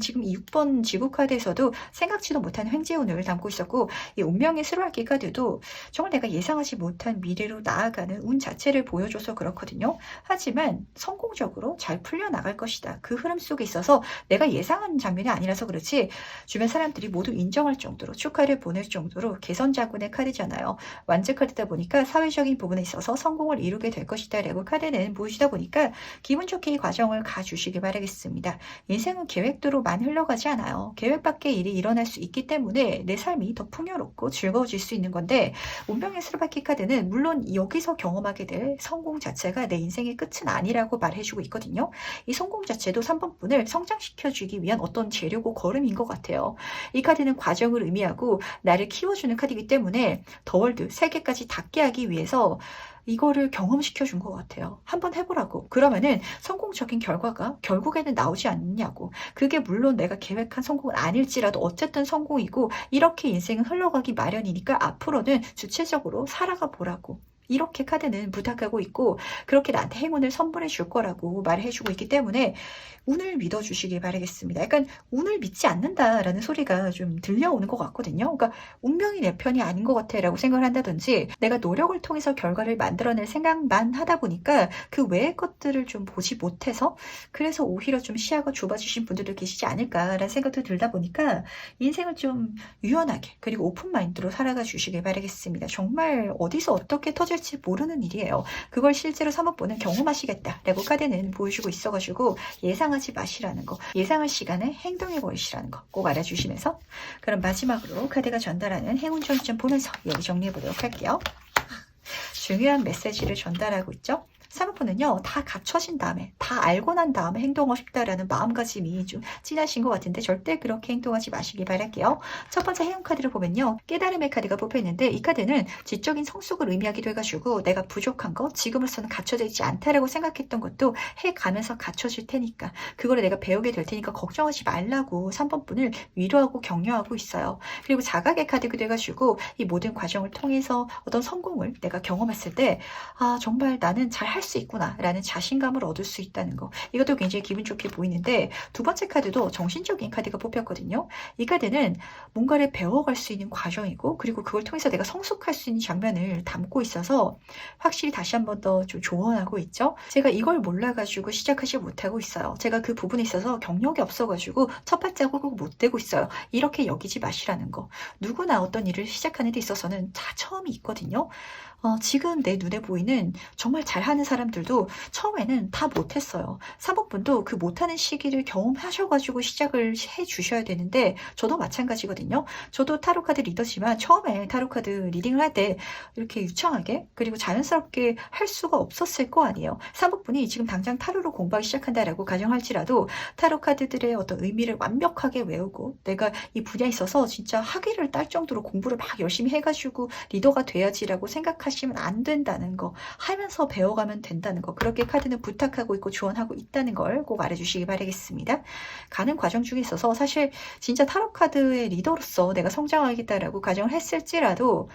지금 이 6번 지구 카드에서도 생각지도 못한 횡재운을 담고 있었고, 이 운명의 수로알기 카드도 정말 내가 예상하지 못한 미래로 나아가는 운 자체를 보여줘서 그렇거든요. 하지만 성공적으로 잘 풀려나갈 것이다. 그 흐름 속에 있어서 내가 예상한 장면이 아니라서 그렇지 주변 사람들이 모두 인정할 정도로 축하를 보낼 정도로 개선자군의 카드잖아요. 완제 카드다 보니까 사회적인 부분에 있어서 성공을 이루게 될 것이다 라고 카드는 보여주다 보니까 기분 좋게 이 과정을 가주시길 바라겠습니다. 인생은 계획대로만 흘러가지 않아요. 계획 밖의 일이 일어날 수 있기 때문에 내 삶이 더 풍요롭고 즐거워질 수 있는 건데, 운명의 수레바퀴 카드는 물론 여기서 경험하게 될 성공 자체가 내 인생의 끝은 아니라고 말해주고 있거든요. 이 성공 자체도 3번 분을 성장시켜주기 위한 어떤 재료고 걸음인 것 같아요. 이 카드는 과정을 의미하고 나를 키워주는 카드이기 때문에 더 월드, 세계까지 닿게 하기 위해서 이거를 경험시켜 준 것 같아요. 한번 해보라고. 그러면은 성공적인 결과가 결국에는 나오지 않느냐고. 그게 물론 내가 계획한 성공은 아닐지라도 어쨌든 성공이고, 이렇게 인생은 흘러가기 마련이니까 앞으로는 주체적으로 살아가 보라고. 이렇게 카드는 부탁하고 있고, 그렇게 나한테 행운을 선물해 줄 거라고 말해 주고 있기 때문에 운을 믿어주시길 바라겠습니다. 약간 운을 믿지 않는다라는 소리가 좀 들려오는 것 같거든요. 그러니까 운명이 내 편이 아닌 것 같아 라고 생각을 한다든지, 내가 노력을 통해서 결과를 만들어낼 생각만 하다 보니까 그 외의 것들을 좀 보지 못해서, 그래서 오히려 좀 시야가 좁아지신 분들도 계시지 않을까라는 생각도 들다 보니까 인생을 좀 유연하게 그리고 오픈 마인드로 살아가 주시길 바라겠습니다. 정말 어디서 어떻게 터질지 모르는 일이에요. 그걸 실제로 3번분은 경험하시겠다라고 카드는 보여주고 있어가지고 예상하지 마시라는 거, 예상할 시간에 행동해 버리시라는 거 꼭 알아주시면서, 그럼 마지막으로 카드가 전달하는 행운 점수 좀 보면서 얘기 정리해 보도록 할게요. 중요한 메시지를 전달하고 있죠. 3번은요, 다 갖춰진 다음에, 다 알고 난 다음에 행동하고 싶다라는 마음가짐이 좀 진하신 것 같은데 절대 그렇게 행동하지 마시길 바랄게요. 첫 번째 행운 카드를 보면요, 깨달음의 카드가 뽑혀있는데, 이 카드는 지적인 성숙을 의미하기도 해가지고 내가 부족한 것, 지금으로서는 갖춰져 있지 않다라고 생각했던 것도 해가면서 갖춰질 테니까, 그거를 내가 배우게 될 테니까 걱정하지 말라고 3번 분을 위로하고 격려하고 있어요. 그리고 자각의 카드가 돼가지고 이 모든 과정을 통해서 어떤 성공을 내가 경험했을 때, 아, 정말 나는 잘 할 수 있구나 라는 자신감을 얻을 수 있다는 거, 이것도 굉장히 기분 좋게 보이는데, 두 번째 카드도 정신적인 카드가 뽑혔거든요. 이 카드는 뭔가를 배워갈 수 있는 과정이고, 그리고 그걸 통해서 내가 성숙할 수 있는 장면을 담고 있어서 확실히 다시 한 번 더 좀 조언하고 있죠. 제가 이걸 몰라가지고 시작하지 못하고 있어요. 제가 그 부분에 있어서 경력이 없어가지고 첫 발자국을 못 대고 있어요. 이렇게 여기지 마시라는 거. 누구나 어떤 일을 시작하는 데 있어서는 다 처음이 있거든요. 지금 내 눈에 보이는 정말 잘하는 사람들도 처음에는 다 못했어요. 사모분도 그 못하는 시기를 경험하셔가지고 시작을 해주셔야 되는데, 저도 마찬가지거든요. 저도 타로카드 리더지만 처음에 타로카드 리딩을 할 때 이렇게 유창하게 그리고 자연스럽게 할 수가 없었을 거 아니에요. 사모분이 지금 당장 타로로 공부하기 시작한다라고 가정할지라도 타로카드들의 어떤 의미를 완벽하게 외우고 내가 이 분야에 있어서 진짜 학위를 딸 정도로 공부를 막 열심히 해가지고 리더가 돼야지라고 생각하시면 안 된다는 거, 하면서 배워가면 된다는 거, 그렇게 카드는 부탁하고 있고 조언하고 있다는 걸 꼭 알아주시기 바라겠습니다. 가는 과정 중에 있어서 사실 진짜 타로카드의 리더로서 내가 성장하겠다라고 가정을 했을지라도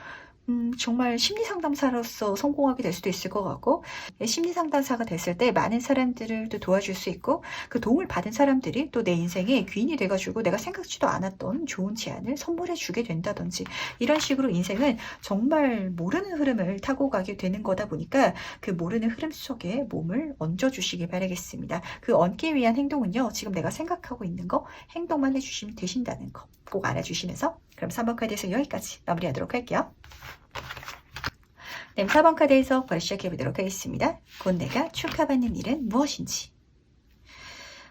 정말 심리상담사로서 성공하게 될 수도 있을 것 같고, 심리상담사가 됐을 때 많은 사람들을 또 도와줄 수 있고, 그 도움을 받은 사람들이 또 내 인생의 귀인이 돼가지고 내가 생각지도 않았던 좋은 제안을 선물해 주게 된다든지, 이런 식으로 인생은 정말 모르는 흐름을 타고 가게 되는 거다 보니까 그 모르는 흐름 속에 몸을 얹어주시길 바라겠습니다. 그 얹기 위한 행동은요, 지금 내가 생각하고 있는 거 행동만 해주시면 되신다는 거 꼭 알아주시면서, 그럼 3번 카드에서 여기까지 마무리하도록 할게요. 네, 4번 카드에서 바로 시작해보도록 하겠습니다. 곧 내가 축하받는 일은 무엇인지.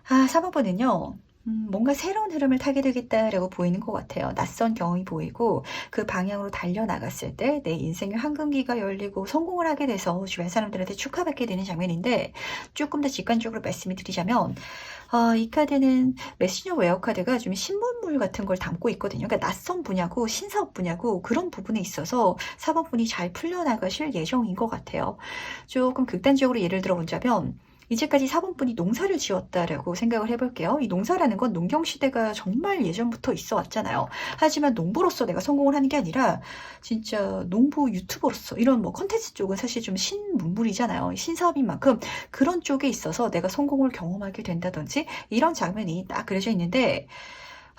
4번은요, 뭔가 새로운 흐름을 타게 되겠다라고 보이는 것 같아요. 낯선 경험이 보이고, 그 방향으로 달려나갔을 때 내 인생의 황금기가 열리고 성공을 하게 돼서 주변 사람들한테 축하받게 되는 장면인데, 조금 더 직관적으로 말씀을 드리자면, 이 카드는 메시저 웨어 카드가 좀 신문물 같은 걸 담고 있거든요. 그러니까 낯선 분야고 신사업 분야고 그런 부분에 있어서 4번 분이 잘 풀려나가실 예정인 것 같아요. 조금 극단적으로 예를 들어 본다면, 이제까지 4번분이 농사를 지었다라고 생각을 해볼게요. 이 농사라는 건 농경시대가 정말 예전부터 있어 왔잖아요. 하지만 농부로서 내가 성공을 하는 게 아니라 진짜 농부 유튜버로서 이런 뭐 컨텐츠 쪽은 사실 좀 신문물이잖아요. 신사업인 만큼 그런 쪽에 있어서 내가 성공을 경험하게 된다든지 이런 장면이 딱 그려져 있는데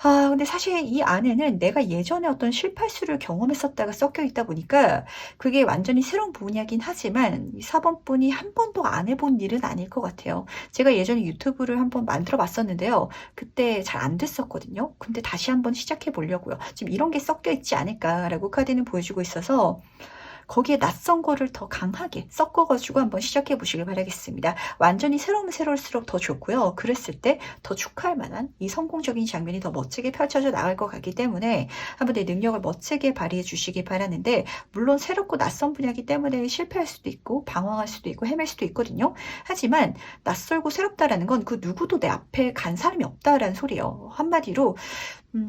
근데 사실 이 안에는 내가 예전에 어떤 실패수를 경험했었다가 섞여 있다 보니까 그게 완전히 새로운 분야긴 하지만 이 4번분이 한 번도 안 해본 일은 아닐 것 같아요. 제가 예전에 유튜브를 한번 만들어 봤었는데요. 그때 잘 안 됐었거든요. 근데 다시 한번 시작해 보려고요. 지금 이런 게 섞여 있지 않을까라고 카드는 보여주고 있어서 거기에 낯선 거를 더 강하게 섞어가지고 한번 시작해 보시길 바라겠습니다. 완전히 새로우면 새로울수록 더 좋고요. 그랬을 때 더 축하할 만한 이 성공적인 장면이 더 멋지게 펼쳐져 나갈 것 같기 때문에 한번 내 능력을 멋지게 발휘해 주시기 바라는데 물론 새롭고 낯선 분야이기 때문에 실패할 수도 있고 방황할 수도 있고 헤맬 수도 있거든요. 하지만 낯설고 새롭다라는 건 그 누구도 내 앞에 간 사람이 없다라는 소리예요. 한마디로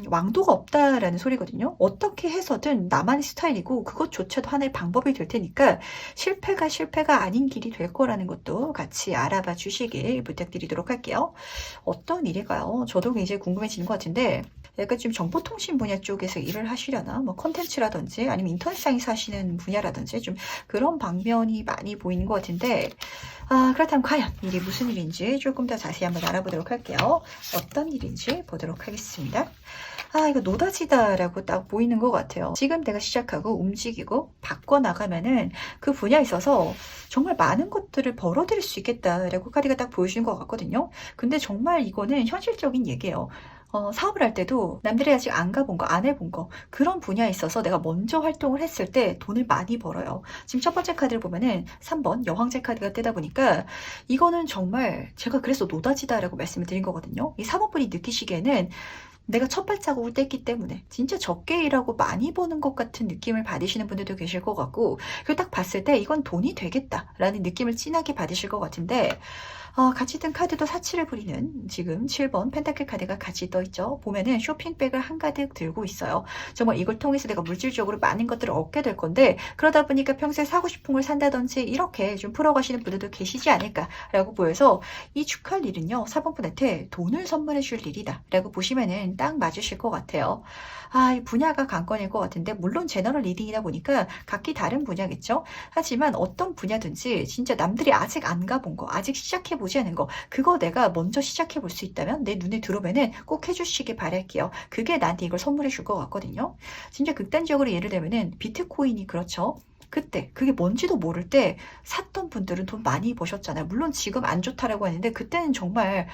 왕도가 없다라는 소리거든요. 어떻게 해서든 나만의 스타일이고 그것조차도 하나의 방법이 될 테니까 실패가 아닌 길이 될 거라는 것도 같이 알아봐 주시길 부탁드리도록 할게요. 어떤 일일까요? 저도 굉장히 궁금해지는 것 같은데 약간 좀 정보통신 분야 쪽에서 일을 하시려나? 뭐 콘텐츠라든지 아니면 인터넷상에서 하시는 분야라든지 좀 그런 방면이 많이 보이는 것 같은데 그렇다면 과연 일이 무슨 일인지 조금 더 자세히 한번 알아보도록 할게요. 어떤 일인지 보도록 하겠습니다. 이거 노다지다라고 딱 보이는 것 같아요. 지금 내가 시작하고 움직이고 바꿔나가면은 그 분야에 있어서 정말 많은 것들을 벌어들일 수 있겠다라고 카드가 딱 보여주는 것 같거든요. 근데 정말 이거는 현실적인 얘기예요. 사업을 할 때도 남들이 아직 안 가본 거, 안 해본 거 그런 분야에 있어서 내가 먼저 활동을 했을 때 돈을 많이 벌어요. 지금 첫 번째 카드를 보면은 3번 여왕제 카드가 뜨다 보니까 이거는 정말 제가 그래서 노다지다라고 말씀을 드린 거거든요. 이 4번분이 느끼시기에는 내가 첫 발자국을 뗐기 때문에 진짜 적게 일하고 많이 버는 것 같은 느낌을 받으시는 분들도 계실 것 같고 그걸 딱 봤을 때 이건 돈이 되겠다라는 느낌을 진하게 받으실 것 같은데 같이 든 카드도 사치를 부리는 지금 7번 펜타클 카드가 같이 떠있죠. 보면은 쇼핑백을 한가득 들고 있어요. 정말 이걸 통해서 내가 물질적으로 많은 것들을 얻게 될 건데 그러다 보니까 평소에 사고 싶은 걸 산다든지 이렇게 좀 풀어가시는 분들도 계시지 않을까라고 보여서 이 축하할 일은요. 4번분한테 돈을 선물해 줄 일이다 라고 보시면은 딱 맞으실 것 같아요. 이 분야가 관건일 것 같은데 물론 제너럴 리딩이다 보니까 각기 다른 분야겠죠. 하지만 어떤 분야든지 진짜 남들이 아직 안 가본 거 아직 시작해 보지 않은 거 그거 내가 먼저 시작해 볼 수 있다면 내 눈에 들어오면은 꼭 해주시길 바랄게요. 그게 나한테 이걸 선물해 줄 것 같거든요. 진짜 극단적으로 예를 들면은 비트코인이 그렇죠. 그때 그게 뭔지도 모를 때 샀던 분들은 돈 많이 버셨잖아요. 물론 지금 안 좋다라고 하는데 그때는 정말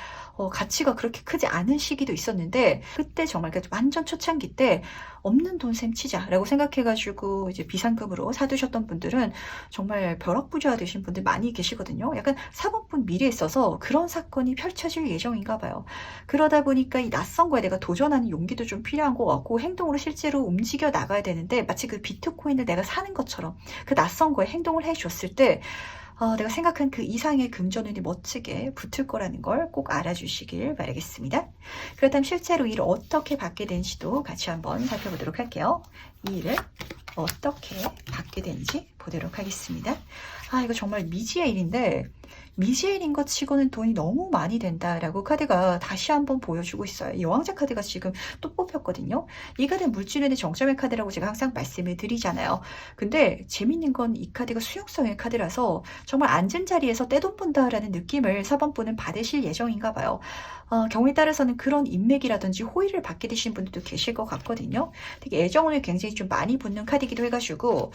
가치가 그렇게 크지 않은 시기도 있었는데 그때 정말 완전 초창기 때 없는 돈 셈 치자라고 생각해가지고 이제 비상금으로 사두셨던 분들은 정말 벼락부자 되신 분들 많이 계시거든요. 약간 4번분 미래에 있어서 그런 사건이 펼쳐질 예정인가 봐요. 그러다 보니까 이 낯선 거에 내가 도전하는 용기도 좀 필요한 것 같고 행동으로 실제로 움직여 나가야 되는데 마치 그 비트코인을 내가 사는 것처럼 그 낯선 거에 행동을 해줬을 때 내가 생각한 그 이상의 금전운이 멋지게 붙을 거라는 걸 꼭 알아주시길 바라겠습니다. 그렇다면 실제로 일을 어떻게 받게 되는지도 같이 한번 살펴보도록 할게요. 이 일을 어떻게 받게 되는지 보도록 하겠습니다. 이거 정말 미지의 일인데 미지의 일인 것 치고는 돈이 너무 많이 된다라고 카드가 다시 한번 보여주고 있어요. 여왕자 카드가 지금 또 뽑혔거든요. 이 카드는 물질운의 정점의 카드라고 제가 항상 말씀을 드리잖아요. 근데 재밌는 건 이 카드가 수용성의 카드라서 정말 앉은 자리에서 떼돈 본다라는 느낌을 4번분은 받으실 예정인가 봐요. 경우에 따라서는 그런 인맥이라든지 호의를 받게 되신 분들도 계실 것 같거든요. 되게 애정운을 굉장히 좀 많이 붙는 카드이기도 해가지고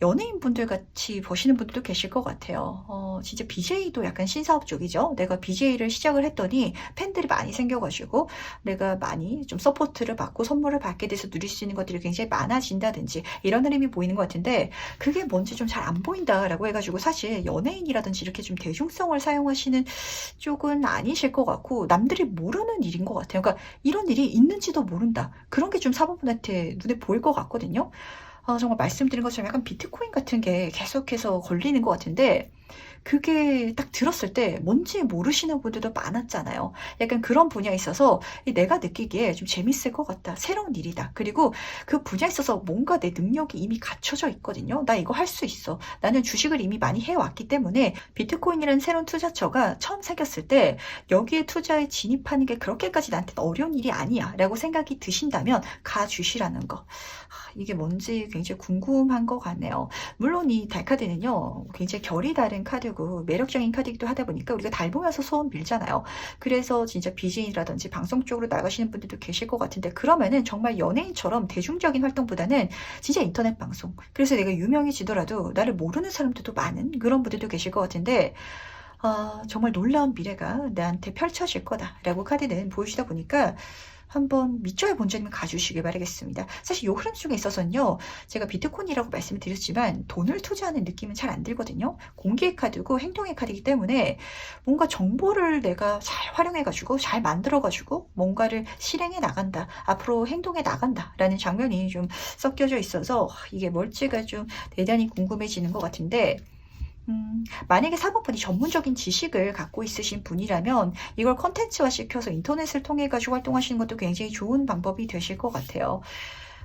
연예인분들 같이 보시는 분들도 계실 것 같아요. 진짜 BJ도 약간 신사업 쪽이죠. 내가 BJ를 시작을 했더니 팬들이 많이 생겨가지고 내가 많이 좀 서포트를 받고 선물을 받게 돼서 누릴 수 있는 것들이 굉장히 많아진다든지 이런 흐름이 보이는 것 같은데 그게 뭔지 좀 잘 안 보인다라고 해가지고 사실 연예인이라든지 이렇게 좀 대중성을 사용하시는 쪽은 아니실 것 같고 남들이 모르는 일인 것 같아요. 그러니까 이런 일이 있는지도 모른다. 그런 게 좀 사모분한테 눈에 보일 것 같거든요. 정말 말씀드린 것처럼 약간 비트코인 같은 게 계속해서 걸리는 것 같은데 그게 딱 들었을 때 뭔지 모르시는 분들도 많았잖아요. 약간 그런 분야에 있어서 내가 느끼기에 좀 재밌을 것 같다. 새로운 일이다. 그리고 그 분야에 있어서 뭔가 내 능력이 이미 갖춰져 있거든요. 나 이거 할 수 있어. 나는 주식을 이미 많이 해왔기 때문에 비트코인이라는 새로운 투자처가 처음 생겼을 때 여기에 투자에 진입하는 게 그렇게까지 나한테 어려운 일이 아니야 라고 생각이 드신다면 가주시라는 거. 이게 뭔지 굉장히 궁금한 것 같네요. 물론 이 달카드는요, 굉장히 결이 다른 카드고 매력적인 카드이기도 하다 보니까 우리가 달 보면서 소원 빌잖아요. 그래서 진짜 BJ라든지 방송 쪽으로 나가시는 분들도 계실 것 같은데, 그러면은 정말 연예인처럼 대중적인 활동보다는 진짜 인터넷 방송. 그래서 내가 유명해지더라도 나를 모르는 사람들도 많은 그런 분들도 계실 것 같은데, 정말 놀라운 미래가 나한테 펼쳐질 거다라고 카드는 보여주다 보니까 한번 밑줄을 본전이면 가주시길 바라겠습니다. 사실 요 흐름 중에 있어서는요, 제가 비트코인이라고 말씀을 드렸지만 돈을 투자하는 느낌은 잘 안 들거든요. 공개의 카드고 행동의 카드이기 때문에 뭔가 정보를 내가 잘 활용해가지고 잘 만들어가지고 뭔가를 실행해 나간다, 앞으로 행동해 나간다라는 장면이 좀 섞여져 있어서 이게 뭘지가 좀 대단히 궁금해지는 것 같은데, 만약에 사모분이 전문적인 지식을 갖고 있으신 분이라면 이걸 컨텐츠화 시켜서 인터넷을 통해 가지고 활동하시는 것도 굉장히 좋은 방법이 되실 것 같아요.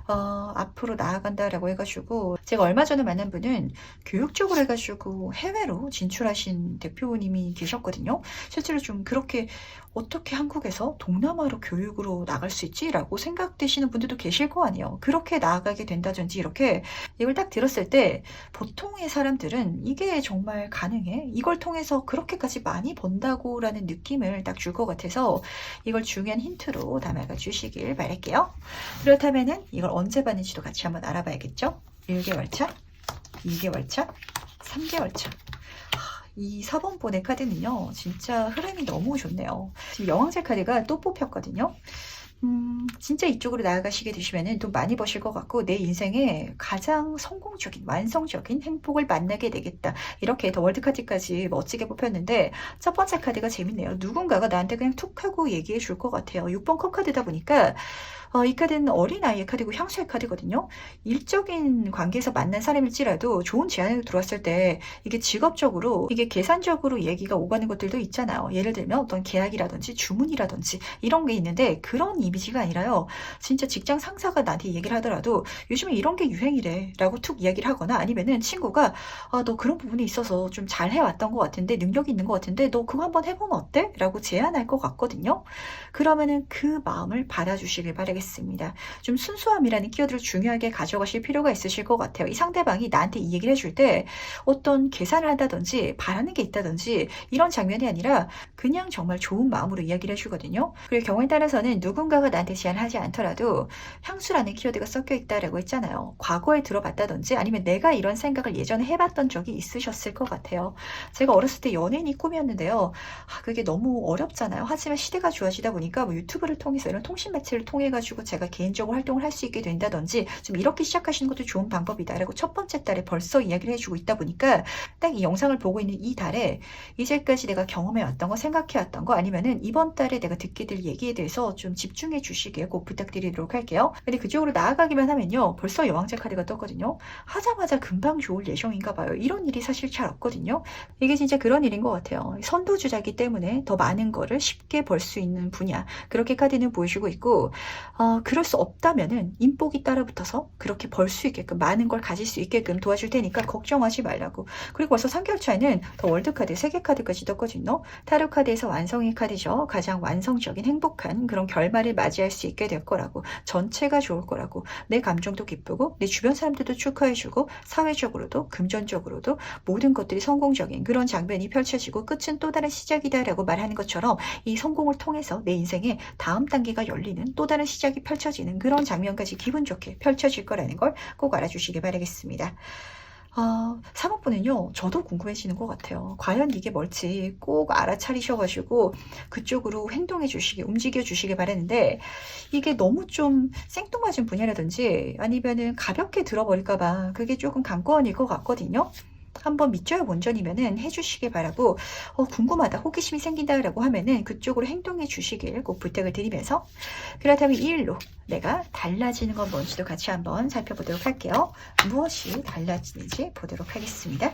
앞으로 나아간다라고 해가지고 제가 얼마 전에 만난 분은 교육 쪽으로 해가지고 해외로 진출하신 대표님이 계셨거든요. 실제로 좀 그렇게 어떻게 한국에서 동남아로 교육으로 나갈 수 있지라고 생각되시는 분들도 계실 거 아니에요. 그렇게 나아가게 된다든지 이렇게 이걸 딱 들었을 때 보통의 사람들은 이게 정말 가능해? 이걸 통해서 그렇게까지 많이 번다고라는 느낌을 딱 줄 것 같아서 이걸 중요한 힌트로 담아가 주시길 바랄게요. 그렇다면은 이걸 언제 받는지도 같이 한번 알아봐야겠죠? 1개월 차, 2개월 차, 3개월 차. 이 4번 번의 카드는요, 진짜 흐름이 너무 좋네요. 지금 여왕제 카드가 또 뽑혔거든요. 진짜 이쪽으로 나아가시게 되시면은 돈 많이 버실 것 같고 내 인생에 가장 성공적인 완성적인 행복을 만나게 되겠다. 이렇게 더 월드카드까지 멋지게 뽑혔는데 첫 번째 카드가 재밌네요. 누군가가 나한테 그냥 툭 하고 얘기해 줄 것 같아요. 6번 컵 카드다 보니까 이 카드는 어린아이의 카드고 향수의 카드거든요. 일적인 관계에서 만난 사람일지라도 좋은 제안이 들어왔을 때 이게 직업적으로 이게 계산적으로 얘기가 오가는 것들도 있잖아요. 예를 들면 어떤 계약이라든지 주문이라든지 이런 게 있는데 그런 이미지가 아니라요. 진짜 직장 상사가 나한테 얘기를 하더라도 요즘에 이런 게 유행이래 라고 툭 이야기를 하거나 아니면은 친구가 너 그런 부분이 있어서 좀 잘 해왔던 것 같은데 능력이 있는 것 같은데 너 그거 한번 해보면 어때? 라고 제안할 것 같거든요. 그러면은 그 마음을 받아주시길 바라겠습니다. 좀 순수함이라는 키워드를 중요하게 가져가실 필요가 있으실 것 같아요. 이 상대방이 나한테 이 얘기를 해줄 때 어떤 계산을 한다든지 바라는 게 있다든지 이런 장면이 아니라 그냥 정말 좋은 마음으로 이야기를 해주거든요. 그리고 경우에 따라서는 누군가가 나한테 제안을 하지 않더라도 향수라는 키워드가 섞여 있다라고 했잖아요. 과거에 들어봤다든지 아니면 내가 이런 생각을 예전에 해봤던 적이 있으셨을 것 같아요. 제가 어렸을 때 연예인이 꿈이었는데요. 그게 너무 어렵잖아요. 하지만 시대가 좋아지다 보니까 뭐 유튜브를 통해서 이런 통신 매체를 통해 가지고 제가 개인적으로 활동을 할 수 있게 된다든지 좀 이렇게 시작하시는 것도 좋은 방법이다라고 첫 번째 달에 벌써 이야기를 해주고 있다 보니까 딱 이 영상을 보고 있는 이 달에 이제까지 내가 경험해왔던 거 생각해왔던 거 아니면은 이번 달에 내가 듣게 될 얘기에 대해서 좀 집중해 주시길 꼭 부탁드리도록 할게요. 근데 그쪽으로 나아가기만 하면요 벌써 여왕제 카드가 떴거든요. 하자마자 금방 좋을 예정인가 봐요. 이런 일이 사실 잘 없거든요. 이게 진짜 그런 일인 것 같아요. 선두주자이기 때문에 더 많은 거를 쉽게 벌 수 있는 분야 그렇게 카드는 보여주고 있고 그럴 수 없다면은 인복이 따라붙어서 그렇게 벌 수 있게끔 많은 걸 가질 수 있게끔 도와줄 테니까 걱정하지 말라고. 그리고 벌써 3개월 차에는 더 월드카드 3개 카드까지 떴거든요. 타로 카드에서 완성의 카드죠. 가장 완성적인 행복한 그런 결말을 맞이할 수 있게 될 거라고. 전체가 좋을 거라고. 내 감정도 기쁘고 내 주변 사람들도 축하해주고 사회적으로도 금전적으로도 모든 것들이 성공적인 그런 장면이 펼쳐지고 끝은 또 다른 시작이다라고 말하는 것처럼 이 성공을 통해서 내 인생의 다음 단계가 열리는 또 다른 시작이 펼쳐지는 그런 장면까지 기분 좋게 펼쳐질 거라는 걸 꼭 알아주시기 바라겠습니다. 사모분은요, 저도 궁금해지는 것 같아요. 과연 이게 뭘지 꼭 알아차리셔가지고 그쪽으로 행동해 주시기, 움직여 주시기 바라는데 이게 너무 좀 생뚱맞은 분야라든지 아니면은 가볍게 들어버릴까봐 그게 조금 관건일 것 같거든요. 한번 밑줄 본전이면은 해주시길 바라고 궁금하다 호기심이 생긴다라고 하면은 그쪽으로 행동해 주시길 꼭 부탁을 드리면서 그렇다면 이 일로 내가 달라지는 건 뭔지도 같이 한번 살펴보도록 할게요. 무엇이 달라지는지 보도록 하겠습니다.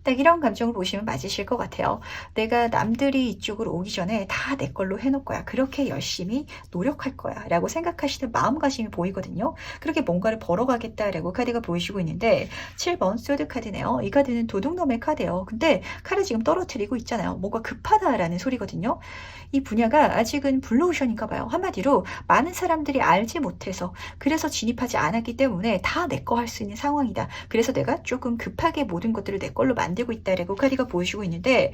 딱 이런 감정을 보시면 맞으실 것 같아요. 내가 남들이 이쪽으로 오기 전에 다 내 걸로 해놓을 거야. 그렇게 열심히 노력할 거야. 라고 생각하시는 마음가짐이 보이거든요. 그렇게 뭔가를 벌어가겠다라고 카드가 보이시고 있는데 7번 소드 카드네요. 이 카드는 도둑놈의 카드예요. 근데 칼을 지금 떨어뜨리고 있잖아요. 뭔가 급하다라는 소리거든요. 이 분야가 아직은 블루오션인가 봐요. 한마디로 많은 사람들이 알지 못해서 그래서 진입하지 않았기 때문에 다 내 거 할 수 있는 상황이다. 그래서 내가 조금 급하게 모든 것들을 내 걸로 만들고 있다라고 카드가 보여주고 있는데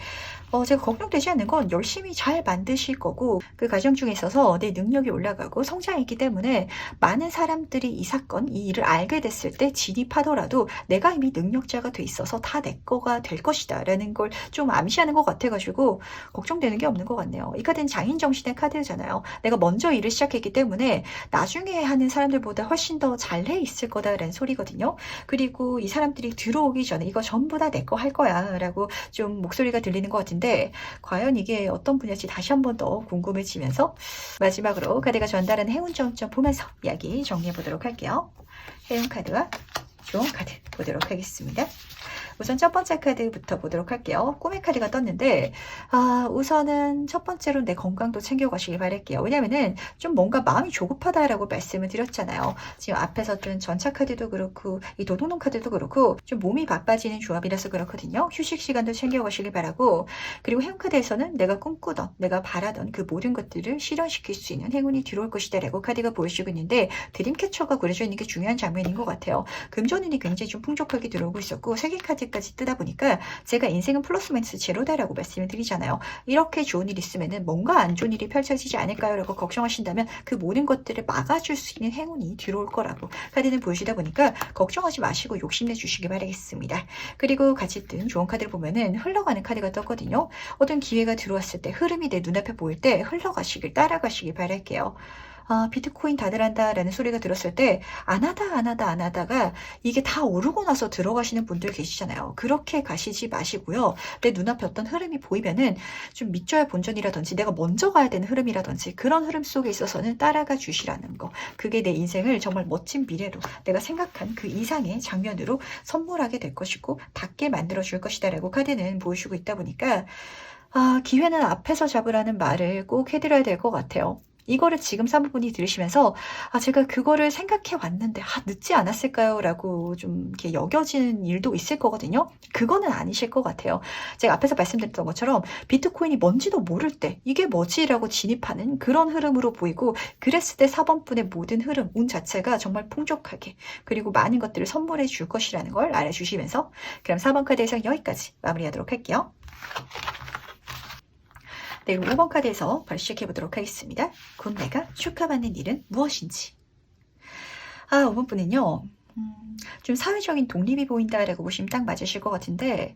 제가 걱정되지 않는 건 열심히 잘 만드실 거고 그 과정 중에 있어서 내 능력이 올라가고 성장이 있기 때문에 많은 사람들이 이 사건, 이 일을 알게 됐을 때 진입하더라도 내가 이미 능력자가 돼 있어서 다 내 거가 될 것이다 라는 걸 좀 암시하는 것 같아가지고 걱정되는 게 없는 것 같네요. 이 카드는 장인정신의 카드잖아요. 내가 먼저 일을 시작했기 때문에 나중에 하는 사람들보다 훨씬 더 잘해 있을 거다라는 소리거든요. 그리고 이 사람들이 들어오기 전에 이거 전부 다 내 거 할 거야 라고 좀 목소리가 들리는 것 같은데 과연 이게 어떤 분야인지 다시 한 번 더 궁금해지면서 마지막으로 카드가 전달하는 행운점 좀 보면서 이야기 정리해 보도록 할게요. 행운 카드와 좋은 카드 보도록 하겠습니다. 우선 첫 번째 카드부터 보도록 할게요. 꿈의 카드가 떴는데 우선은 첫 번째로 내 건강도 챙겨가시길 바랄게요. 왜냐면은 좀 뭔가 마음이 조급하다라고 말씀을 드렸잖아요. 지금 앞에서 뜬 전차 카드도 그렇고 이 도둑놈 카드도 그렇고 좀 몸이 바빠지는 조합이라서 그렇거든요. 휴식 시간도 챙겨가시길 바라고 그리고 행운 카드에서는 내가 꿈꾸던 내가 바라던 그 모든 것들을 실현시킬 수 있는 행운이 들어올 것이다 라고 카드가 보여주고 있는데 드림캐쳐가 그려져 있는 게 중요한 장면인 것 같아요. 금전운이 굉장히 좀 풍족하게 들어오고 있었고 세계 카드까지 뜨다 보니까 제가 인생은 플러스 마이너스 제로다라고 말씀을 드리잖아요. 이렇게 좋은 일 있으면은 뭔가 안 좋은 일이 펼쳐지지 않을까요? 라고 걱정하신다면 그 모든 것들을 막아줄 수 있는 행운이 들어올 거라고 카드는 보여주다 보니까 걱정하지 마시고 욕심내 주시기 바라겠습니다. 그리고 같이 뜬 좋은 카드를 보면은 흘러가는 카드가 떴거든요. 어떤 기회가 들어왔을 때 흐름이 내 눈앞에 보일 때 흘러가시길 따라가시길 바랄게요. 비트코인 다들 한다라는 소리가 들었을 때 안 하다가 이게 다 오르고 나서 들어가시는 분들 계시잖아요. 그렇게 가시지 마시고요. 내 눈앞에 어떤 흐름이 보이면은 좀 믿져야 본전이라든지 내가 먼저 가야 되는 흐름이라든지 그런 흐름 속에 있어서는 따라가 주시라는 거. 그게 내 인생을 정말 멋진 미래로 내가 생각한 그 이상의 장면으로 선물하게 될 것이고 닿게 만들어 줄 것이다 라고 카드는 보여주고 있다 보니까 기회는 앞에서 잡으라는 말을 꼭 해드려야 될 것 같아요. 이거를 지금 사모분이 들으시면서 제가 그거를 생각해 왔는데 늦지 않았을까요? 라고 좀 이렇게 여겨지는 일도 있을 거거든요. 그거는 아니실 것 같아요. 제가 앞에서 말씀드렸던 것처럼 비트코인이 뭔지도 모를 때 이게 뭐지? 라고 진입하는 그런 흐름으로 보이고 그랬을 때 4번분의 모든 흐름, 운 자체가 정말 풍족하게 그리고 많은 것들을 선물해 줄 것이라는 걸 알아주시면서 그럼 4번 카드에서 여기까지 마무리하도록 할게요. 네, 그럼 5번 카드에서 바로 시작해 보도록 하겠습니다. 곧 내가 축하받는 일은 무엇인지. 5번 분은요. 좀 사회적인 독립이 보인다라고 보시면 딱 맞으실 것 같은데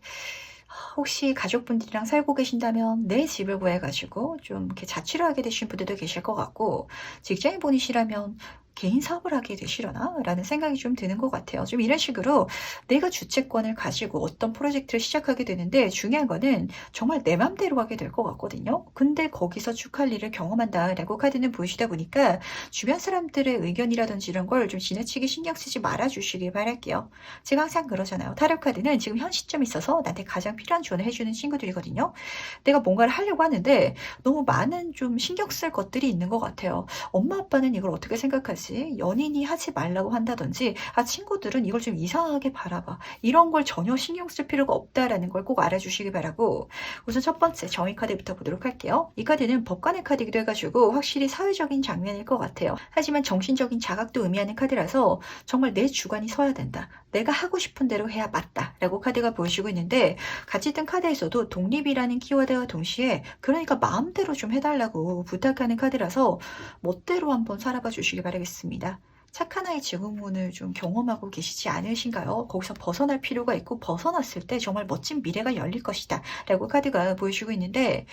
혹시 가족분들이랑 살고 계신다면 내 집을 구해가지고 좀 이렇게 자취를 하게 되신 분들도 계실 것 같고 직장인분이시라면 개인 사업을 하게 되시려나? 라는 생각이 좀 드는 것 같아요. 좀 이런 식으로 내가 주체권을 가지고 어떤 프로젝트를 시작하게 되는데 중요한 거는 정말 내 맘대로 하게 될 것 같거든요. 근데 거기서 축하할 일을 경험한다라고 카드는 보여주다 보니까 주변 사람들의 의견이라든지 이런 걸 좀 지나치게 신경 쓰지 말아주시길 바랄게요. 제가 항상 그러잖아요. 타로 카드는 지금 현 시점에 있어서 나한테 가장 필요한 조언을 해주는 친구들이거든요. 내가 뭔가를 하려고 하는데 너무 많은 좀 신경 쓸 것들이 있는 것 같아요. 엄마 아빠는 이걸 어떻게 생각하지? 연인이 하지 말라고 한다든지 친구들은 이걸 좀 이상하게 바라봐. 이런 걸 전혀 신경 쓸 필요가 없다라는 걸 꼭 알아주시기 바라고 우선 첫 번째 정의 카드부터 보도록 할게요. 이 카드는 법관의 카드이기도 해가지고 확실히 사회적인 장면일 것 같아요. 하지만 정신적인 자각도 의미하는 카드라서 정말 내 주관이 서야 된다. 내가 하고 싶은 대로 해야 맞다 라고 카드가 보여주고 있는데 같이 뜬 카드에서도 독립이라는 키워드와 동시에 그러니까 마음대로 좀 해달라고 부탁하는 카드라서 멋대로 한번 살아봐 주시기 바라겠습니다. 착한 아이 증후군을 좀 경험하고 계시지 않으신가요? 거기서 벗어날 필요가 있고 벗어났을 때 정말 멋진 미래가 열릴 것이다 라고 카드가 보여주고 있는데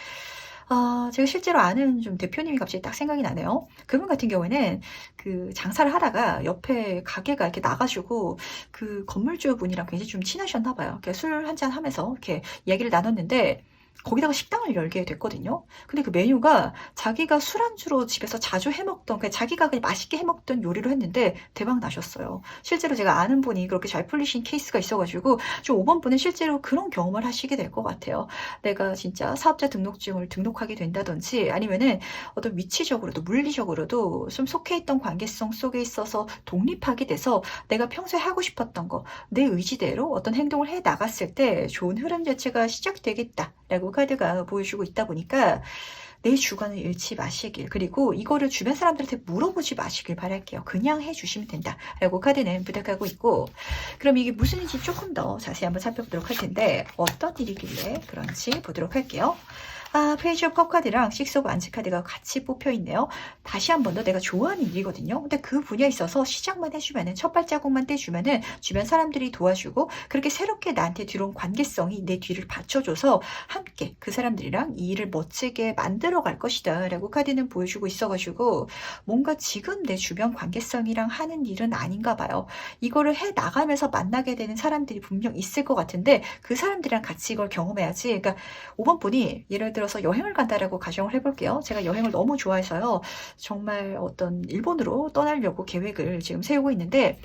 제가 실제로 아는 좀 대표님이 갑자기 딱 생각이 나네요. 그분 같은 경우에는 그 장사를 하다가 옆에 가게가 이렇게 나가지고 그 건물주 분이랑 굉장히 좀 친하셨나 봐요. 술 한잔 하면서 이렇게 이야기를 나눴는데 거기다가 식당을 열게 됐거든요. 근데 그 메뉴가 자기가 술안주로 집에서 자주 해먹던, 그러니까 자기가 그냥 맛있게 해먹던 요리로 했는데 대박 나셨어요. 실제로 제가 아는 분이 그렇게 잘 풀리신 케이스가 있어가지고 좀 5번 분은 실제로 그런 경험을 하시게 될 것 같아요. 내가 진짜 사업자 등록증을 등록하게 된다든지 아니면은 어떤 위치적으로도 물리적으로도 좀 속해 있던 관계성 속에 있어서 독립하게 돼서 내가 평소에 하고 싶었던 거, 내 의지대로 어떤 행동을 해 나갔을 때 좋은 흐름 자체가 시작되겠다라고 카드가 보여주고 있다 보니까 내 주관을 잃지 마시길, 그리고 이거를 주변 사람들한테 물어보지 마시길 바랄게요. 그냥 해주시면 된다라고 카드는 부탁하고 있고, 그럼 이게 무슨 일인지 조금 더 자세히 한번 살펴보도록 할 텐데 어떤 일이길래 그런지 보도록 할게요. 페이지 오브 컵 카드랑 식스 오브 안츠 카드가 같이 뽑혀 있네요. 다시 한 번 더 내가 좋아하는 일이거든요. 근데 그 분야에 있어서 시작만 해주면은, 첫 발자국만 떼주면은 주변 사람들이 도와주고, 그렇게 새롭게 나한테 들어온 관계성이 내 뒤를 받쳐줘서 함께 그 사람들이랑 이 일을 멋지게 만들어 갈 것이다 라고 카드는 보여주고 있어가지고, 뭔가 지금 내 주변 관계성이랑 하는 일은 아닌가 봐요. 이거를 해 나가면서 만나게 되는 사람들이 분명 있을 것 같은데 그 사람들이랑 같이 이걸 경험해야지. 그러니까 5번 분이 예를 들어서 여행을 간다라고 가정을 해볼게요. 제가 여행을 너무 좋아해서요. 정말 어떤 일본으로 떠나려고 계획을 지금 세우고 있는데,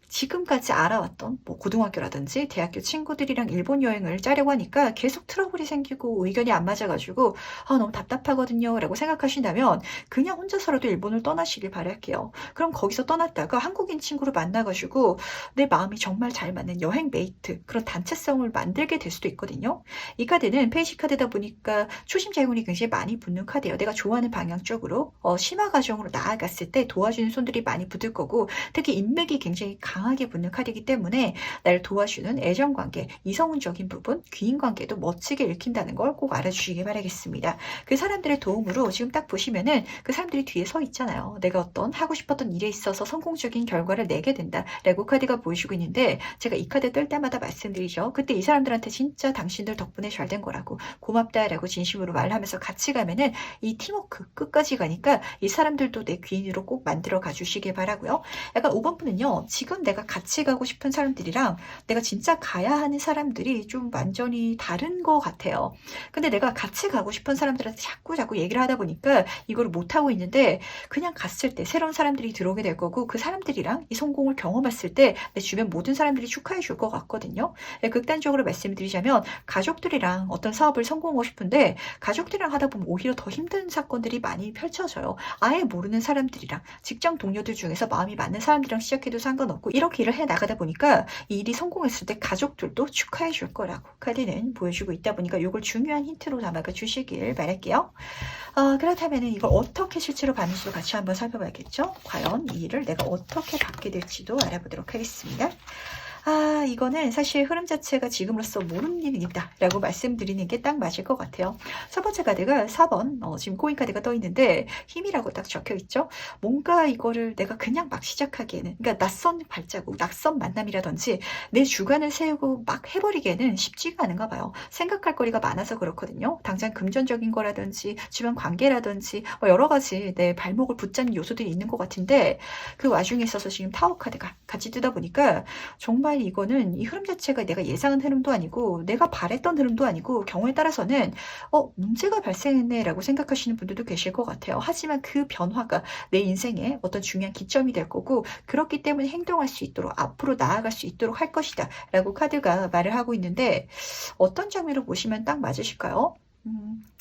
지금까지 알아왔던 뭐 고등학교라든지 대학교 친구들이랑 일본 여행을 짜려고 하니까 계속 트러블이 생기고 의견이 안 맞아가지고 너무 답답하거든요 라고 생각하신다면 그냥 혼자서라도 일본을 떠나시길 바랄게요. 그럼 거기서 떠났다가 한국인 친구를 만나가지고 내 마음이 정말 잘 맞는 여행 메이트, 그런 단체성을 만들게 될 수도 있거든요. 이 카드는 페이지 카드다 보니까 초심자 행운이 굉장히 많이 붙는 카드예요. 내가 좋아하는 방향 쪽으로 심화 과정으로 나아갔을 때 도와주는 손들이 많이 붙을 거고, 특히 인맥이 굉장히 강하게 붙는 카드이기 때문에 나를 도와주는 애정관계, 이성운적인 부분, 귀인관계도 멋지게 읽힌다는 걸 꼭 알아주시기 바라겠습니다. 그 사람들의 도움으로 지금 딱 보시면은 그 사람들이 뒤에 서 있잖아요. 내가 어떤 하고 싶었던 일에 있어서 성공적인 결과를 내게 된다 라고 카드가 보여주고 있는데, 제가 이 카드 뜰 때마다 말씀드리죠. 그때 이 사람들한테 진짜 당신들 덕분에 잘 된 거라고, 고맙다라고 진심으로 말하면서 같이 가면은 이 팀워크 끝까지 가니까 이 사람들도 내 귀인으로 꼭 만들어 가주시길 바라고요. 약간 5번 분은요, 지금 내가 같이 가고 싶은 사람들이랑 내가 진짜 가야 하는 사람들이 좀 완전히 다른 것 같아요. 근데 내가 같이 가고 싶은 사람들한테 자꾸 얘기를 하다 보니까 이걸 못하고 있는데, 그냥 갔을 때 새로운 사람들이 들어오게 될 거고 그 사람들이랑 이 성공을 경험했을 때 내 주변 모든 사람들이 축하해 줄 것 같거든요. 극단적으로 말씀드리자면 가족들이랑 어떤 사업을 성공하고 싶은데 가족들이랑 하다 보면 오히려 더 힘든 사건들이 많이 펼쳐져요. 아예 모르는 사람들이랑, 직장 동료들 중에서 마음이 맞는 사람들이랑 시작해도 상관없고, 이렇게 일을 해 나가다 보니까 이 일이 성공했을 때 가족들도 축하해 줄 거라고 카드는 보여주고 있다 보니까 이걸 중요한 힌트로 담아가 주시길 바랄게요. 그렇다면 이걸 어떻게 실제로 받는지도 같이 한번 살펴봐야겠죠. 과연 이 일을 내가 어떻게 받게 될지도 알아보도록 하겠습니다. 이거는 사실 흐름 자체가 지금으로서 모르는 일이다 라고 말씀드리는 게 딱 맞을 것 같아요. 첫 번째 카드가 4번, 지금 코인 카드가 떠 있는데 힘이라고 딱 적혀 있죠. 뭔가 이거를 내가 그냥 막 시작하기에는, 그러니까 낯선 발자국, 낯선 만남이라든지 내 주관을 세우고 막 해버리기에는 쉽지가 않은가 봐요. 생각할 거리가 많아서 그렇거든요. 당장 금전적인 거라든지 주변 관계라든지 여러 가지 내 발목을 붙잡는 요소들이 있는 것 같은데, 그 와중에 있어서 지금 타워 카드가 같이 뜨다 보니까 정말 이거는 이 흐름 자체가 내가 예상한 흐름도 아니고 내가 바랬던 흐름도 아니고, 경우에 따라서는 문제가 발생했네 라고 생각하시는 분들도 계실 것 같아요. 하지만 그 변화가 내 인생의 어떤 중요한 기점이 될 거고, 그렇기 때문에 행동할 수 있도록, 앞으로 나아갈 수 있도록 할 것이다 라고 카드가 말을 하고 있는데, 어떤 장면으로 보시면 딱 맞으실까요?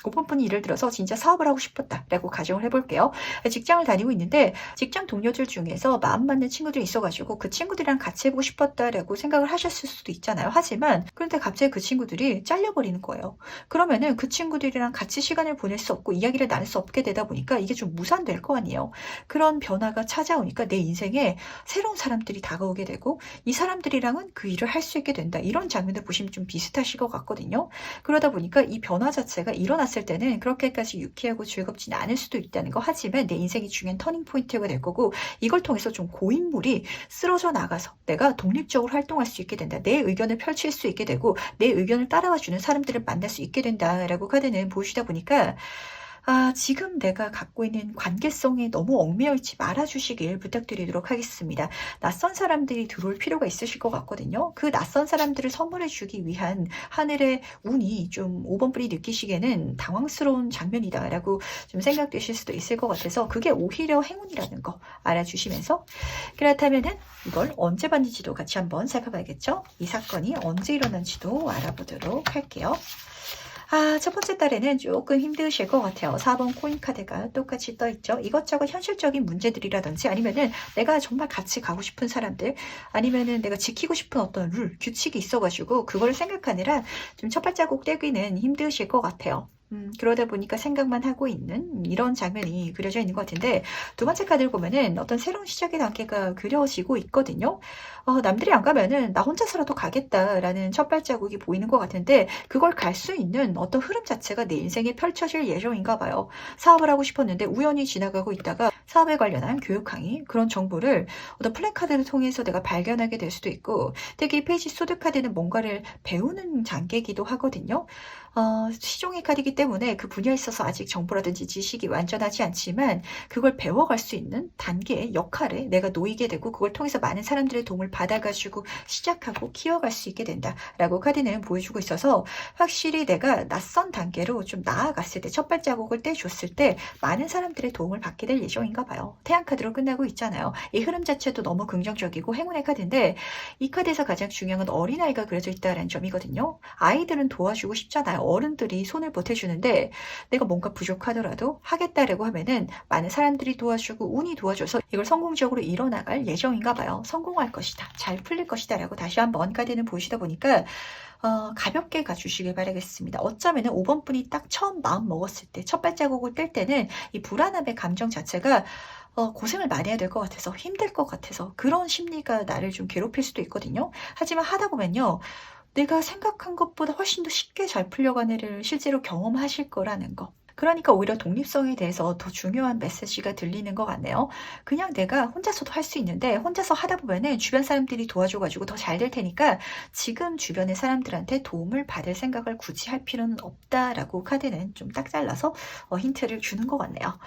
5번 분이 예를 들어서 진짜 사업을 하고 싶었다라고 가정을 해볼게요. 직장을 다니고 있는데 직장 동료들 중에서 마음 맞는 친구들이 있어가지고 그 친구들이랑 같이 해보고 싶었다라고 생각을 하셨을 수도 있잖아요. 하지만 그런데 갑자기 그 친구들이 잘려버리는 거예요. 그러면은 그 친구들이랑 같이 시간을 보낼 수 없고 이야기를 나눌 수 없게 되다 보니까 이게 좀 무산될 거 아니에요. 그런 변화가 찾아오니까 내 인생에 새로운 사람들이 다가오게 되고 이 사람들이랑은 그 일을 할 수 있게 된다. 이런 장면을 보시면 좀 비슷하실 것 같거든요. 그러다 보니까 이 변화 자체가 일어났을 때는 그렇게까지 유쾌하고 즐겁지는 않을 수도 있다는 거. 하지만 내 인생이 중요한 터닝 포인트가 될 거고, 이걸 통해서 좀 고인물이 쓰러져 나가서 내가 독립적으로 활동할 수 있게 된다. 내 의견을 펼칠 수 있게 되고 내 의견을 따라와 주는 사람들을 만날 수 있게 된다라고 카드는 보여주다 보니까 지금 내가 갖고 있는 관계성에 너무 얽매여 있지 말아 주시길 부탁드리도록 하겠습니다. 낯선 사람들이 들어올 필요가 있으실 것 같거든요. 그 낯선 사람들을 선물해 주기 위한 하늘의 운이 좀 5번 분이 느끼시기에는 당황스러운 장면이다라고 좀 생각되실 수도 있을 것 같아서 그게 오히려 행운이라는 거 알아주시면서, 그렇다면은 이걸 언제 받는지도 같이 한번 살펴봐야겠죠. 이 사건이 언제 일어난지도 알아보도록 할게요. 첫 번째 달에는 조금 힘드실 것 같아요. 4번 코인 카드가 똑같이 떠있죠. 이것저것 현실적인 문제들이라든지 아니면은 내가 정말 같이 가고 싶은 사람들, 아니면은 내가 지키고 싶은 어떤 룰, 규칙이 있어가지고 그거를 생각하느라 좀 첫 발자국 떼기는 힘드실 것 같아요. 그러다 보니까 생각만 하고 있는 이런 장면이 그려져 있는 것 같은데, 두 번째 카드를 보면은 어떤 새로운 시작의 단계가 그려지고 있거든요. 남들이 안 가면은 나 혼자서라도 가겠다라는 첫 발자국이 보이는 것 같은데, 그걸 갈 수 있는 어떤 흐름 자체가 내 인생에 펼쳐질 예정인가 봐요. 사업을 하고 싶었는데 우연히 지나가고 있다가 사업에 관련한 교육 강의, 그런 정보를 어떤 플래카드를 통해서 내가 발견하게 될 수도 있고, 특히 이 페이지 소드 카드는 뭔가를 배우는 단계이기도 하거든요. 시종의 카드이기 때문에 그 분야에 있어서 아직 정보라든지 지식이 완전하지 않지만 그걸 배워갈 수 있는 단계의 역할에 내가 놓이게 되고, 그걸 통해서 많은 사람들의 도움을 받아가지고 시작하고 키워갈 수 있게 된다라고 카드는 보여주고 있어서, 확실히 내가 낯선 단계로 좀 나아갔을 때, 첫 발자국을 떼줬을 때 많은 사람들의 도움을 받게 될 예정인가 봐요. 태양 카드로 끝나고 있잖아요. 이 흐름 자체도 너무 긍정적이고 행운의 카드인데, 이 카드에서 가장 중요한 건 어린아이가 그려져 있다는 점이거든요. 아이들은 도와주고 싶잖아요. 어른들이 손을 보태주는데 내가 뭔가 부족하더라도 하겠다라고 하면은 많은 사람들이 도와주고 운이 도와줘서 이걸 성공적으로 이뤄나갈 예정인가 봐요. 성공할 것이다, 잘 풀릴 것이다 라고 다시 한번 카드는 보시다 보니까 가볍게 가주시길 바라겠습니다. 어쩌면은 5번 분이 딱 처음 마음 먹었을 때, 첫 발자국을 뗄 때는 이 불안함의 감정 자체가 고생을 많이 해야 될 것 같아서, 힘들 것 같아서 그런 심리가 나를 좀 괴롭힐 수도 있거든요. 하지만 하다 보면요, 내가 생각한 것보다 훨씬 더 쉽게 잘 풀려가는 일을 실제로 경험하실 거라는 거. 그러니까 오히려 독립성에 대해서 더 중요한 메시지가 들리는 것 같네요. 그냥 내가 혼자서도 할 수 있는데, 혼자서 하다 보면은 주변 사람들이 도와줘가지고 더 잘 될 테니까 지금 주변의 사람들한테 도움을 받을 생각을 굳이 할 필요는 없다라고 카드는 좀 딱 잘라서 힌트를 주는 것 같네요.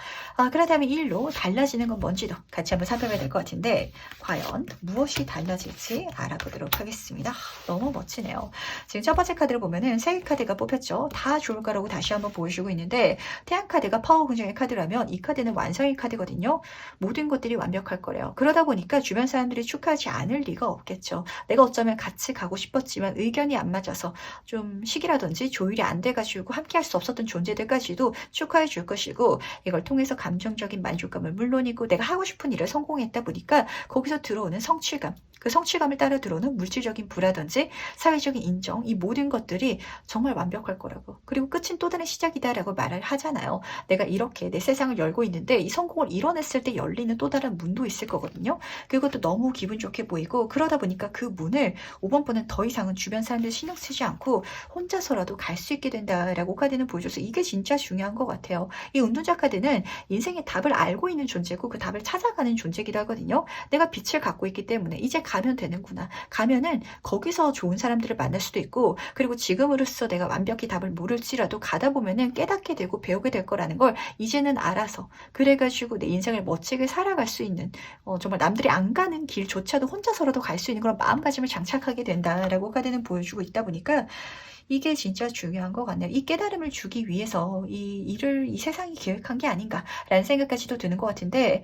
그렇다면 이 일로 달라지는 건 뭔지도 같이 한번 살펴봐야 될 것 같은데, 과연 무엇이 달라질지 알아보도록 하겠습니다. 너무 멋지네요. 지금 첫 번째 카드를 보면은 세 개 카드가 뽑혔죠. 다 좋을 거라고 다시 한번 보여주고 있는데, 태양 카드가 파워 긍정의 카드라면 이 카드는 완성의 카드거든요. 모든 것들이 완벽할 거래요. 그러다 보니까 주변 사람들이 축하하지 않을 리가 없겠죠. 내가 어쩌면 같이 가고 싶었지만 의견이 안 맞아서 좀 시기라든지 조율이 안 돼가지고 함께 할 수 없었던 존재들까지도 축하해 줄 것이고, 이걸 통해서 감정적인 만족감은 물론이고 내가 하고 싶은 일을 성공했다 보니까 거기서 들어오는 성취감, 그 성취감을 따라 들어오는 물질적인 부라든지 사회적인 인정, 이 모든 것들이 정말 완벽할 거라고, 그리고 끝은 또 다른 시작이다라고 말을 하잖아요. 내가 이렇게 내 세상을 열고 있는데 이 성공을 이뤄냈을 때 열리는 또 다른 문도 있을 거거든요. 그것도 너무 기분 좋게 보이고, 그러다 보니까 그 문을 5번 분은 더 이상은 주변 사람들 신경 쓰지 않고 혼자서라도 갈 수 있게 된다라고 카드는 보여줘서 이게 진짜 중요한 것 같아요. 이 운동자 카드는 인생의 답을 알고 있는 존재고 그 답을 찾아가는 존재이기도 하거든요. 내가 빛을 갖고 있기 때문에 이제 가면 되는구나. 가면은 거기서 좋은 사람들을 만날 수도 있고, 그리고 지금으로서 내가 완벽히 답을 모를지라도 가다 보면은 깨닫게 되고 배우게 될 거라는 걸 이제는 알아서, 그래가지고 내 인생을 멋지게 살아갈 수 있는, 정말 남들이 안 가는 길조차도 혼자서라도 갈 수 있는 그런 마음가짐을 장착하게 된다라고 카드는 보여주고 있다 보니까 이게 진짜 중요한 것 같네요. 이 깨달음을 주기 위해서 이 일을 이 세상이 계획한 게 아닌가라는 생각까지도 드는 것 같은데,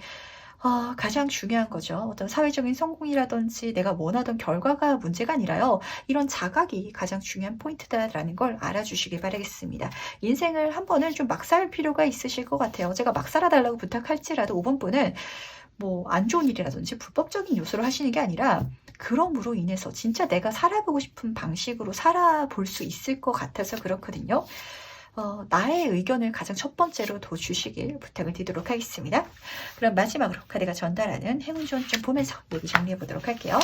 가장 중요한 거죠. 어떤 사회적인 성공이라든지 내가 원하던 결과가 문제가 아니라요, 이런 자각이 가장 중요한 포인트다라는 걸 알아주시길 바라겠습니다. 인생을 한 번은 좀 막 살 필요가 있으실 것 같아요. 제가 막 살아달라고 부탁할지라도 5번 분은 뭐 안 좋은 일이라든지 불법적인 요소를 하시는 게 아니라, 그럼으로 인해서 진짜 내가 살아보고 싶은 방식으로 살아볼 수 있을 것 같아서 그렇거든요. 나의 의견을 가장 첫 번째로 더 주시길 부탁을 드리도록 하겠습니다. 그럼 마지막으로 카드가 전달하는 행운 조언 좀 보면서 얘기 정리해 보도록 할게요.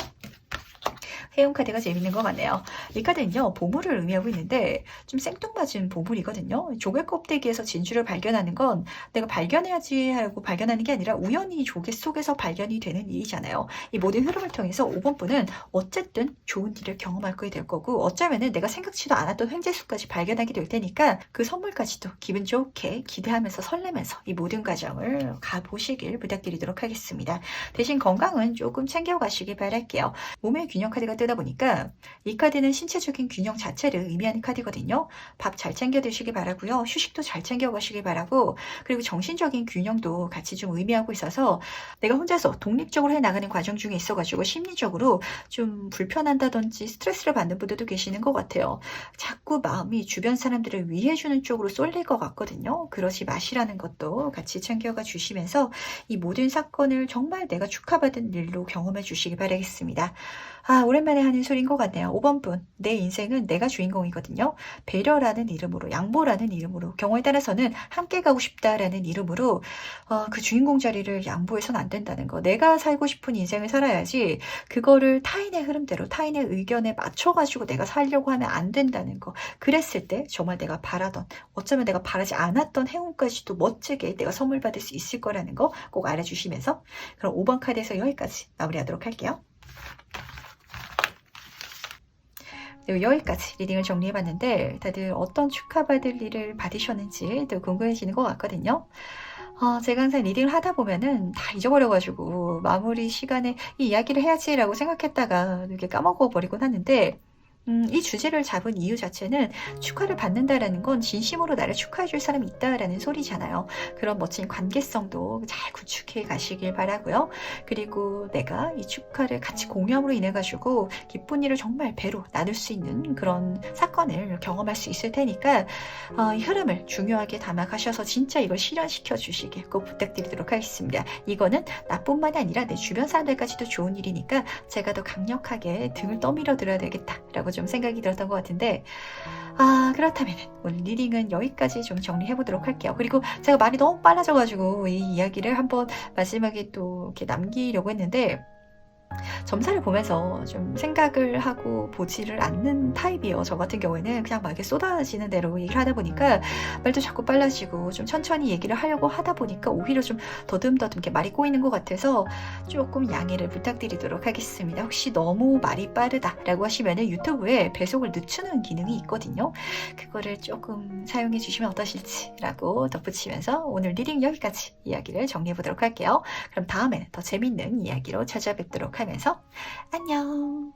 해운 카드가 재밌는 것 같네요. 이 카드는요, 보물을 의미하고 있는데 좀 생뚱맞은 보물이거든요. 조개 껍데기에서 진주를 발견하는 건 내가 발견해야지 하고 발견하는 게 아니라 우연히 조개 속에서 발견이 되는 일이잖아요. 이 모든 흐름을 통해서 5번 분은 어쨌든 좋은 일을 경험하게 될 거고, 어쩌면은 내가 생각지도 않았던 횡재수까지 발견하게 될 테니까 그 선물까지도 기분 좋게 기대하면서 설레면서 이 모든 과정을 가보시길 부탁드리도록 하겠습니다. 대신 건강은 조금 챙겨가시길 바랄게요. 몸의 균형 카드가 뜨다 보니까 이 카드는 신체적인 균형 자체를 의미하는 카드거든요. 밥 잘 챙겨 드시길 바라고요. 휴식도 잘 챙겨 가시길 바라고, 그리고 정신적인 균형도 같이 좀 의미하고 있어서 내가 혼자서 독립적으로 해나가는 과정 중에 있어가지고 심리적으로 좀 불편한다든지 스트레스를 받는 분들도 계시는 것 같아요. 자꾸 마음이 주변 사람들을 위해주는 쪽으로 쏠릴 것 같거든요. 그러지 마시라는 것도 같이 챙겨가 주시면서 이 모든 사건을 정말 내가 축하받은 일로 경험해 주시기 바라겠습니다. 오랜만에 하는 소리인 것 같네요. 5번 분, 내 인생은 내가 주인공이거든요. 배려라는 이름으로, 양보라는 이름으로, 경우에 따라서는 함께 가고 싶다라는 이름으로 그 주인공 자리를 양보해서는 안 된다는 거. 내가 살고 싶은 인생을 살아야지 그거를 타인의 흐름대로, 타인의 의견에 맞춰가지고 내가 살려고 하면 안 된다는 거. 그랬을 때 정말 내가 바라던, 어쩌면 내가 바라지 않았던 행운까지도 멋지게 내가 선물 받을 수 있을 거라는 거 꼭 알아주시면서, 그럼 5번 카드에서 여기까지 마무리하도록 할게요. 여기까지 리딩을 정리해봤는데 다들 어떤 축하받을 일을 받으셨는지 또 궁금해지는 것 같거든요. 제가 항상 리딩을 하다 보면은 다 잊어버려가지고 마무리 시간에 이 이야기를 해야지라고 생각했다가 이렇게 까먹어버리곤 하는데, 이 주제를 잡은 이유 자체는 축하를 받는다라는 건 진심으로 나를 축하해줄 사람이 있다라는 소리잖아요. 그런 멋진 관계성도 잘 구축해 가시길 바라고요. 그리고 내가 이 축하를 같이 공유함으로 인해 가지고 기쁜 일을 정말 배로 나눌 수 있는 그런 사건을 경험할 수 있을 테니까 이 흐름을 중요하게 담아가셔서 진짜 이걸 실현시켜 주시길 꼭 부탁드리도록 하겠습니다. 이거는 나뿐만이 아니라 내 주변 사람들까지도 좋은 일이니까 제가 더 강력하게 등을 떠밀어 드려야 되겠다라고 좀 생각이 들었던 것 같은데, 그렇다면 오늘 리딩은 여기까지 좀 정리해 보도록 할게요. 그리고 제가 말이 너무 빨라져가지고 이 이야기를 한번 마지막에 또 이렇게 남기려고 했는데, 점사를 보면서 좀 생각을 하고 보지를 않는 타입이에요. 저 같은 경우에는 그냥 막 이렇게 쏟아지는 대로 얘기를 하다 보니까 말도 자꾸 빨라지고 좀 천천히 얘기를 하려고 하다 보니까 오히려 좀 더듬더듬 이렇게 말이 꼬이는 것 같아서 조금 양해를 부탁드리도록 하겠습니다. 혹시 너무 말이 빠르다라고 하시면은 유튜브에 배속을 늦추는 기능이 있거든요. 그거를 조금 사용해 주시면 어떠실지라고 덧붙이면서 오늘 리딩 여기까지 이야기를 정리해 보도록 할게요. 그럼 다음에는 더 재밌는 이야기로 찾아뵙도록 하면서 안녕.